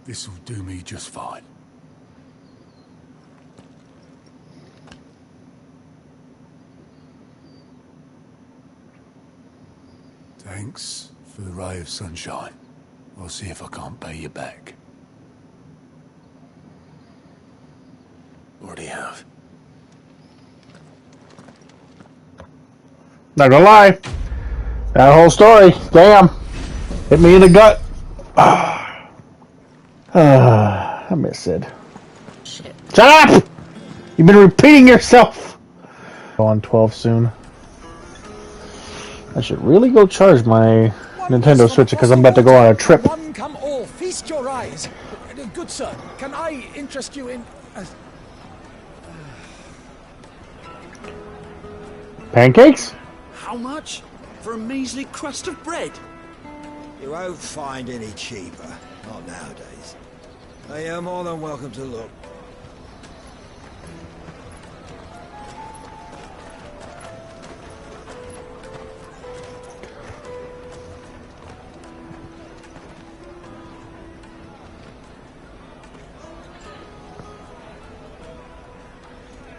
This'll do me just fine. Thanks for the ray of sunshine. I'll see if I can't pay you back. Already have. Not gonna lie. That whole story, damn. Hit me in the gut. I miss Sid. Shit. Shut up! You've been repeating yourself. Go on 12 soon. I should really go charge my Nintendo Switch because I'm about to go on a trip. One, come all, feast your eyes. Good sir, can I interest you in... Pancakes? How much? For a measly crust of bread? You won't find any cheaper. Not nowadays. You're more than welcome to look.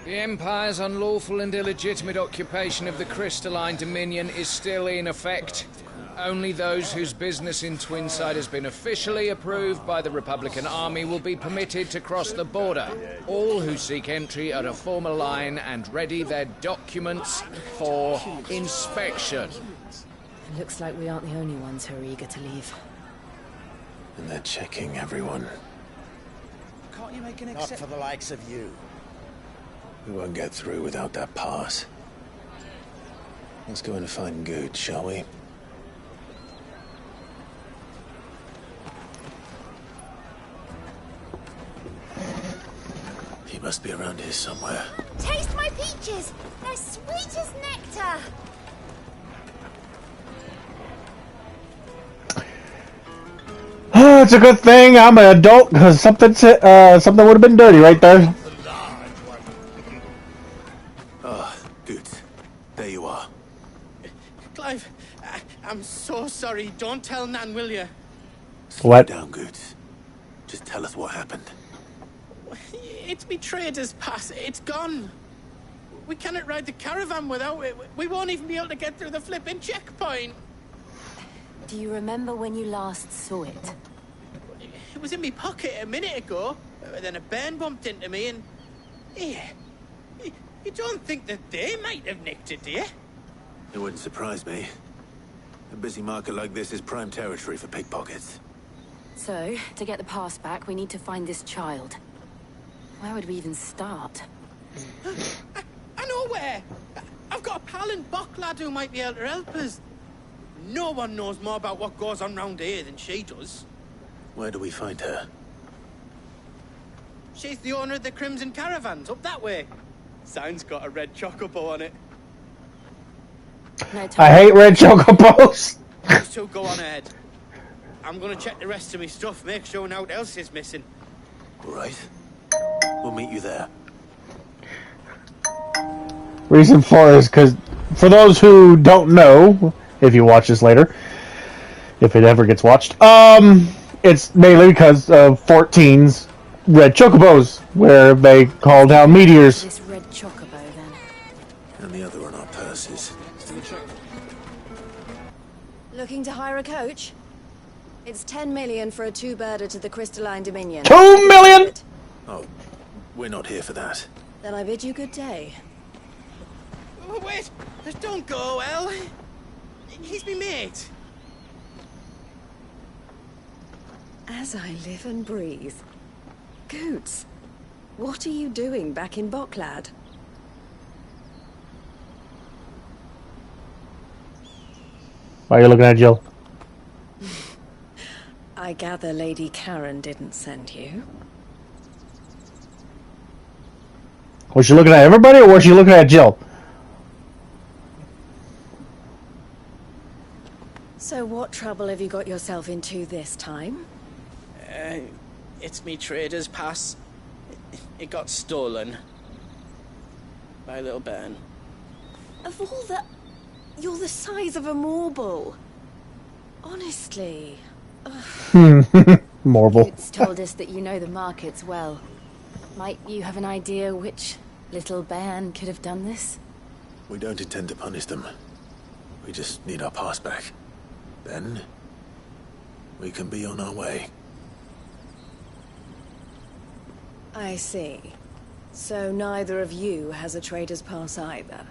The Empire's unlawful and illegitimate occupation of the Crystalline Dominion is still in effect. Only those whose business in Twinside has been officially approved by the Republican Army will be permitted to cross the border. All who seek entry are to form a line and ready their documents for inspection. It looks like we aren't the only ones who are eager to leave. And they're checking everyone. Can't you make an exception? Not for the likes of you. We won't get through without that pass. Let's go and find Good, shall we? He must be around here somewhere. Taste my peaches! They're sweet as nectar! It's a good thing I'm an adult because something would have been dirty right there. Good. There you are. Clive, I'm so sorry. Don't tell Nan, will you? What? Down, Good. Just tell us what happened. It's me trader's pass. It's gone. We cannot ride the caravan without it. We won't even be able to get through the flipping checkpoint. Do you remember when you last saw it? It was in my pocket a minute ago. Then a bairn bumped into me and... Yeah. You don't think that they might have nicked it, do you? It wouldn't surprise me. A busy market like this is prime territory for pickpockets. So, to get the pass back, we need to find this child. Where would we even start? I know where! I've got a pal in Bocklad who might be able to help us. No one knows more about what goes on round here than she does. Where do we find her? She's the owner of the Crimson Caravans, up that way. Sign's got a red chocobo on it. I hate red chocobos. Those two go on ahead. I'm gonna check the rest of my stuff, make sure no one else is missing. All right. We'll meet you there. Reason for is because, for those who don't know, if you watch this later, if it ever gets watched, it's mainly because of 14's red chocobos, where they call down meteors. This red chocobo, then. And the other on our purses. Looking to hire a coach? It's 10 million for a two-birder to the Crystalline Dominion. 2 million?! Oh, we're not here for that. Then I bid you good day. Oh, wait! Don't go, El. He's me mate. As I live and breathe. Goots, what are you doing back in Bocklad? Why are you looking at Jill? I gather Lady Karen didn't send you. Was she looking at everybody, or was she looking at Jill? So what trouble have you got yourself into this time? It's me trader's pass. It got stolen. By little Ben. Of all the... You're the size of a marble. Honestly. Marble. It's told us that you know the markets well. Might you have an idea which little bairn could have done this? We don't intend to punish them. We just need our pass back. Then, we can be on our way. I see. So neither of you has a trader's pass either.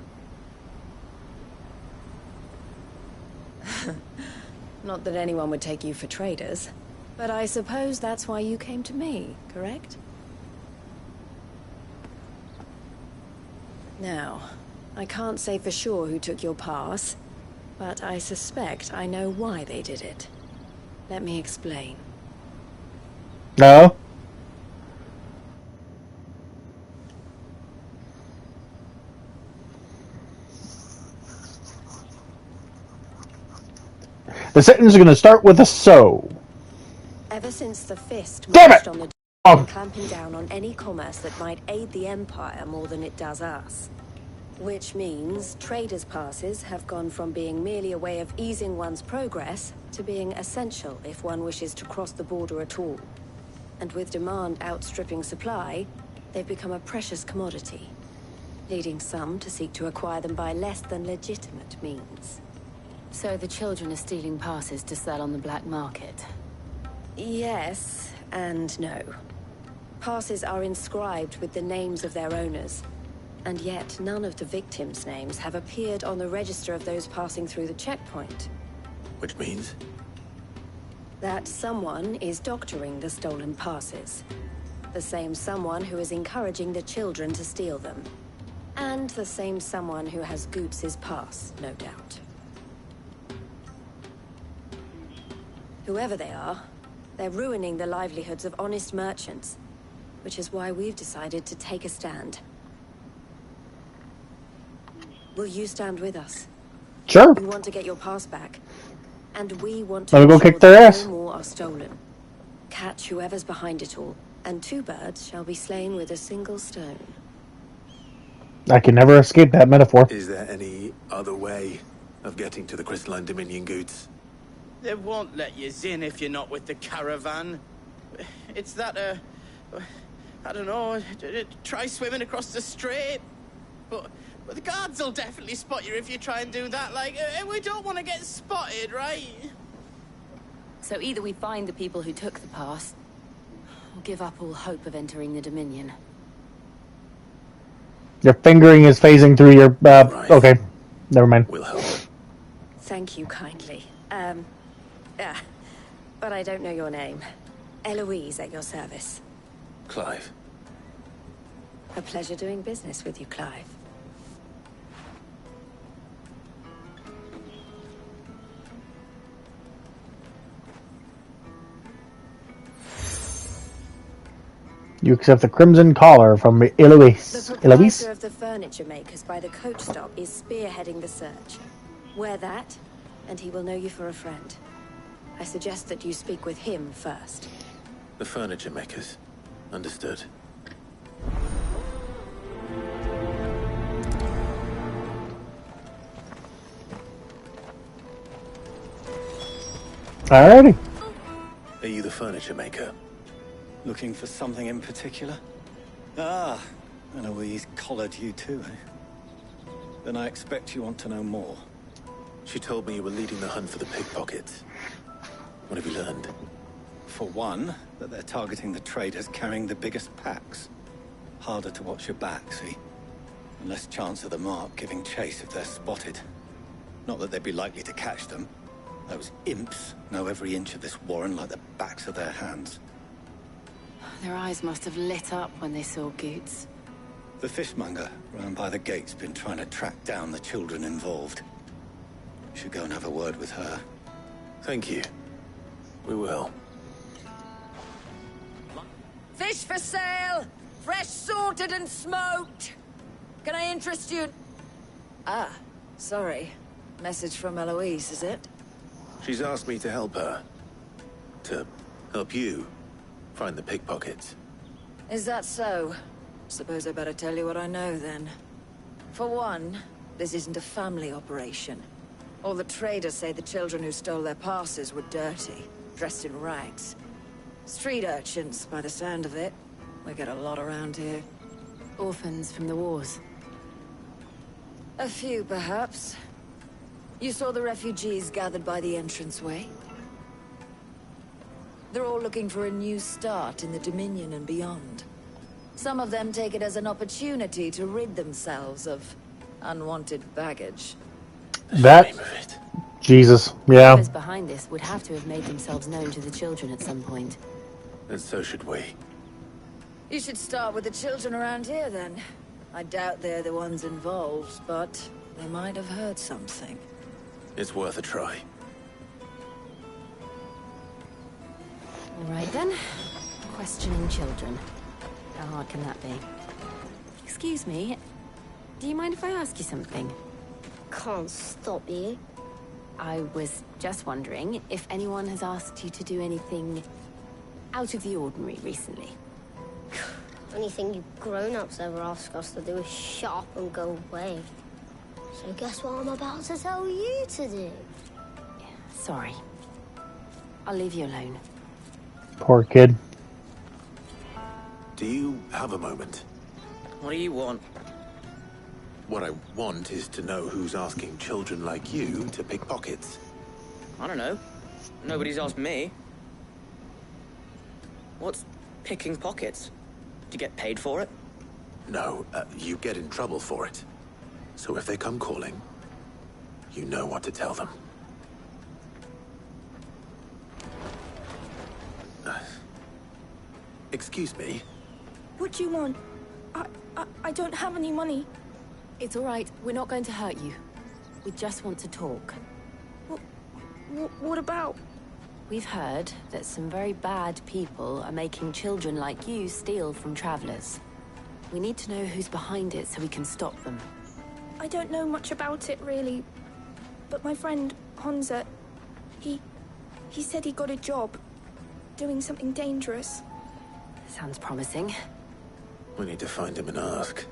Not that anyone would take you for traders, but I suppose that's why you came to me, correct? Now, I can't say for sure who took your pass, but I suspect I know why they did it. Let me explain. No. The sentence is going to start with a so. Ever since the Fist Damn marched it! on the Oh. clamping down on any commerce that might aid the Empire more than it does us. Which means traders' passes have gone from being merely a way of easing one's progress to being essential if one wishes to cross the border at all. And with demand outstripping supply, they've become a precious commodity, leading some to seek to acquire them by less than legitimate means. So the children are stealing passes to sell on the black market? Yes and no. Passes are inscribed with the names of their owners, and yet none of the victims' names have appeared on the register of those passing through the checkpoint. Which means? That someone is doctoring the stolen passes. The same someone who is encouraging the children to steal them. And the same someone who has Goots's pass, no doubt. Whoever they are, they're ruining the livelihoods of honest merchants, which is why we've decided to take a stand. Will you stand with us? Sure. We want to get your pass back, and we want Let to me go ensure kick their that ass. no more are stolen. Catch whoever's behind it all, and 2 birds shall be slain with a single stone. I can never escape that metaphor. Is there any other way of getting to the Crystalline Dominion goods? They won't let you in if you're not with the caravan. It's that, I don't know, try swimming across the strait. But the guards will definitely spot you if you try and do that. Like, we don't want to get spotted, right? So either we find the people who took the pass, or give up all hope of entering the Dominion. Your fingering is phasing through your... Okay. Never mind. We'll help. Thank you kindly. But I don't know your name. Eloise at your service. Clive. A pleasure doing business with you, Clive. You accept the crimson collar from Eloise. The Eloise? proprietor of the furniture makers by the coach stop is spearheading the search. Wear that, and he will know you for a friend. I suggest that you speak with him first. The furniture makers. Understood. Alrighty. Are you the furniture maker? Looking for something in particular? Ah, Eloise collared you too, eh? Then I expect you want to know more. She told me you were leading the hunt for the pickpockets. What have you learned? For one, that they're targeting the traders carrying the biggest packs. Harder to watch your back, see? And less chance of the mark giving chase if they're spotted. Not that they'd be likely to catch them. Those imps know every inch of this warren like the backs of their hands. Their eyes must have lit up when they saw Goots. The fishmonger round by the gate's been trying to track down the children involved. You should go and have a word with her. Thank you. We will. Fish for sale! Fresh sorted and smoked. Can I interest you? Ah, sorry. Message from Eloise, is it? She's asked me to help her. To help you find the pickpockets. Is that so? Suppose I better tell you what I know, then. For one, this isn't a family operation. All the traders say the children who stole their passes were dirty, dressed in rags. Street urchins, by the sound of it. We get a lot around here. Orphans from the wars. A few, perhaps. You saw the refugees gathered by the entranceway? They're all looking for a new start in the Dominion and beyond. Some of them take it as an opportunity to rid themselves of unwanted baggage. That... Jesus, yeah. Whoever's behind this would have to have made themselves known to the children at some point. And so should we. You should start with the children around here, then. I doubt they're the ones involved, but they might have heard something. It's worth a try. All right, then. Questioning children. How hard can that be? Excuse me. Do you mind if I ask you something? Can't stop you. I was just wondering if anyone has asked you to do anything out of the ordinary recently. Anything you grown-ups ever ask us to do is shut up and go away. So guess what I'm about to tell you to do? Sorry. I'll leave you alone. Poor kid. Do you have a moment? What do you want? What I want is to know who's asking children like you to pick pockets. I don't know. Nobody's asked me. What's picking pockets? Do you get paid for it? No, you get in trouble for it. So if they come calling, you know what to tell them. Excuse me? What do you want? I don't have any money. It's all right. We're not going to hurt you. We just want to talk. What about? We've heard that some very bad people are making children like you steal from travelers. We need to know who's behind it so we can stop them. I don't know much about it, really. But my friend, Hansa, he said he got a job. Doing something dangerous. Sounds promising. We need to find him and ask.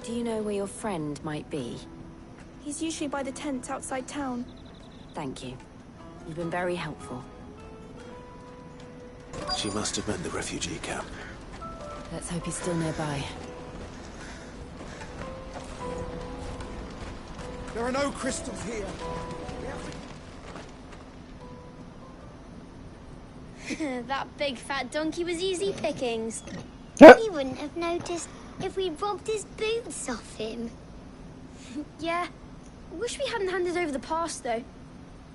Do you know where your friend might be? He's usually by the tents outside town. Thank you. You've been very helpful. She must have meant the refugee camp. Let's hope he's still nearby. There are no crystals here. That big fat donkey was easy pickings. He wouldn't have noticed if we'd robbed his boots off him. Yeah. I wish we hadn't handed over the pass, though.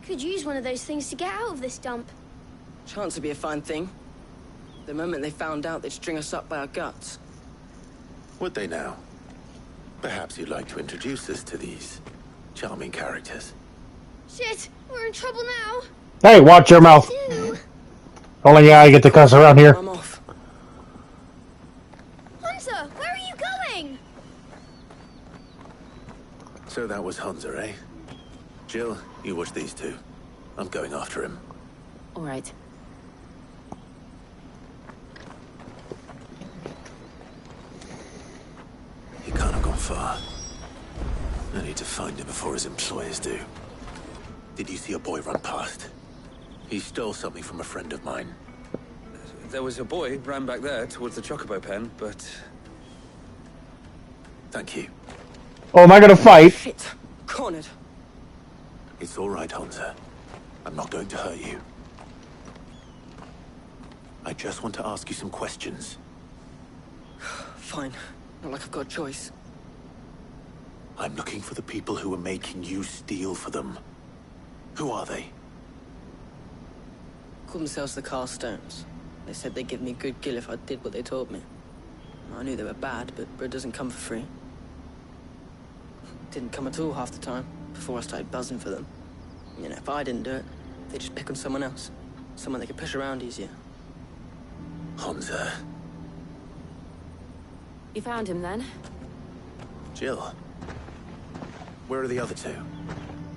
Could use one of those things to get out of this dump. Chance would be a fine thing. The moment they found out, they'd string us up by our guts. Would they now? Perhaps you'd like to introduce us to these charming characters. Shit, we're in trouble now. Hey, watch your mouth. Only I get to cuss around here. I'm off. Hunter, where are you going? So that was Hansa, eh? Jill, you watch these two. I'm going after him. All right. He can't have gone far. I need to find him before his employers do. Did you see a boy run past? He stole something from a friend of mine. There was a boy ran back there towards the Chocobo pen, but... Thank you. Oh, am I gonna fight? Shit. Cornered. It's all right, Hansa. I'm not going to hurt you. I just want to ask you some questions. Fine. Not like I've got a choice. I'm looking for the people who are making you steal for them. Who are they? Call themselves the Carstones. They said they'd give me good gill if I did what they told me. I knew they were bad, but bread doesn't come for free. Didn't come at all half the time, before I started buzzing for them. You know, if I didn't do it, they'd just pick on someone else. Someone they could push around easier. Hansa. You found him then? Jill, where are the other two?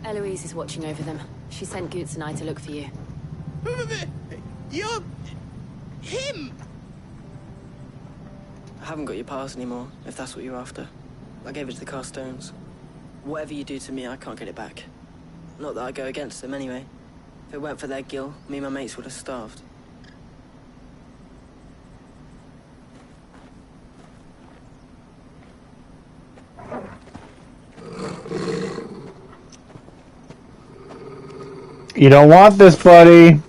Eloise is watching over them. She sent Goots and I to look for you. You're... him! I haven't got your pass anymore, if that's what you're after. I gave it to the Carstones. Whatever you do to me, I can't get it back. Not that I go against them anyway. If it weren't for their gil, me and my mates would have starved. You don't want this, buddy.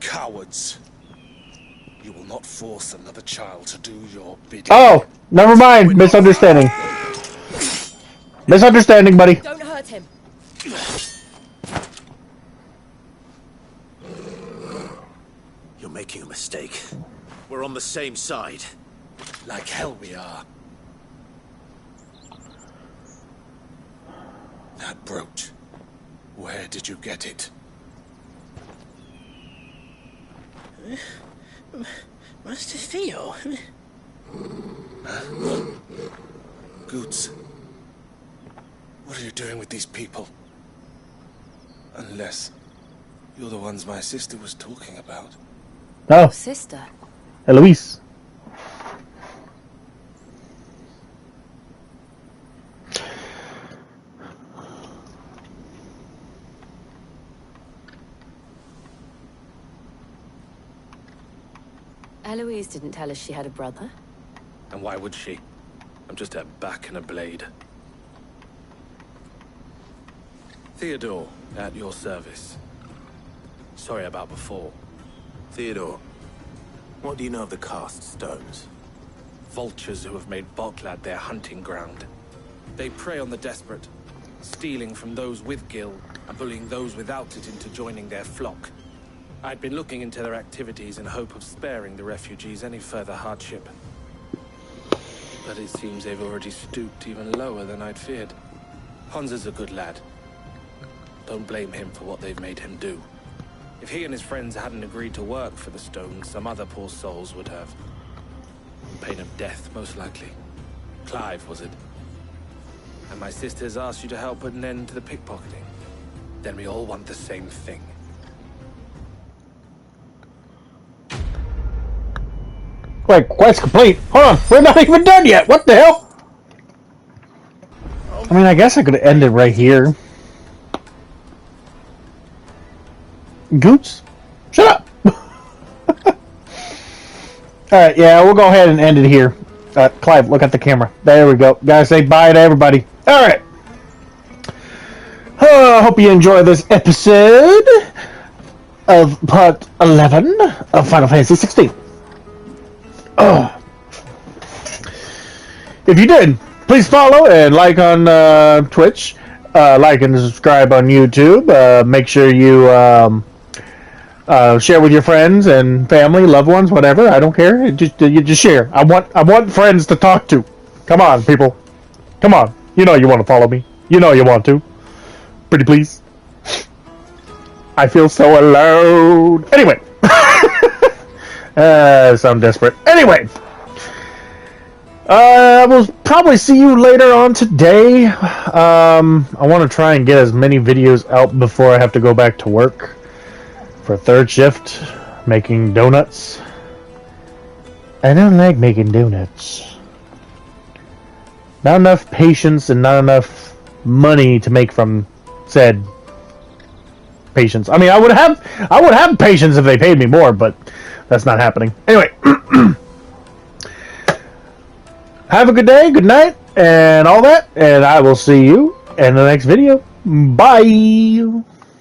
Cowards. You will not force another child to do your bidding. Oh, never mind. Misunderstanding. Misunderstanding, buddy. Don't hurt him. You're making a mistake. We're on the same side. Like hell we are. That brooch. Where did you get it? Master Theo? Goots. What are you doing with these people? Unless you're the ones my sister was talking about. Oh. Sister? Eloise. Eloise didn't tell us she had a brother. And why would she? I'm just her back and a blade. Theodore, at your service. Sorry about before. Theodore, what do you know of the Cast Stones? Vultures who have made Boklad their hunting ground. They prey on the desperate, stealing from those with gil and bullying those without it into joining their flock. I'd been looking into their activities in hope of sparing the refugees any further hardship. But it seems they've already stooped even lower than I'd feared. Hansa's a good lad. Don't blame him for what they've made him do. If he and his friends hadn't agreed to work for the Stones, some other poor souls would have. Pain of death, most likely. Clive, was it? And my sisters asked you to help put an end to the pickpocketing. Then we all want the same thing. Wait, quest complete. Hold on, we're not even done yet. What the hell? I mean, I guess I could end it right here. Goots, shut up. Alright, yeah, we'll go ahead and end it here. Clive, look at the camera. There we go. Gotta say bye to everybody. Alright. I hope you enjoyed this episode of part 11 of Final Fantasy 16. If you did, please follow and like on Twitch. Like and subscribe on YouTube. Make sure you share with your friends and family, loved ones, whatever. I don't care. You just share. I want friends to talk to. Come on, people. Come on. You know you want to follow me. You know you want to. Pretty please. I feel so alone. Anyway. Sound desperate. Anyway. I will probably see you later on today. I want to try and get as many videos out before I have to go back to work for third shift, making donuts. I don't like making donuts. Not enough patience and not enough money to make from said patience. I mean, I would have patience if they paid me more, but that's not happening. Anyway. Have a good day, good night, and all that, and I will see you in the next video. Bye!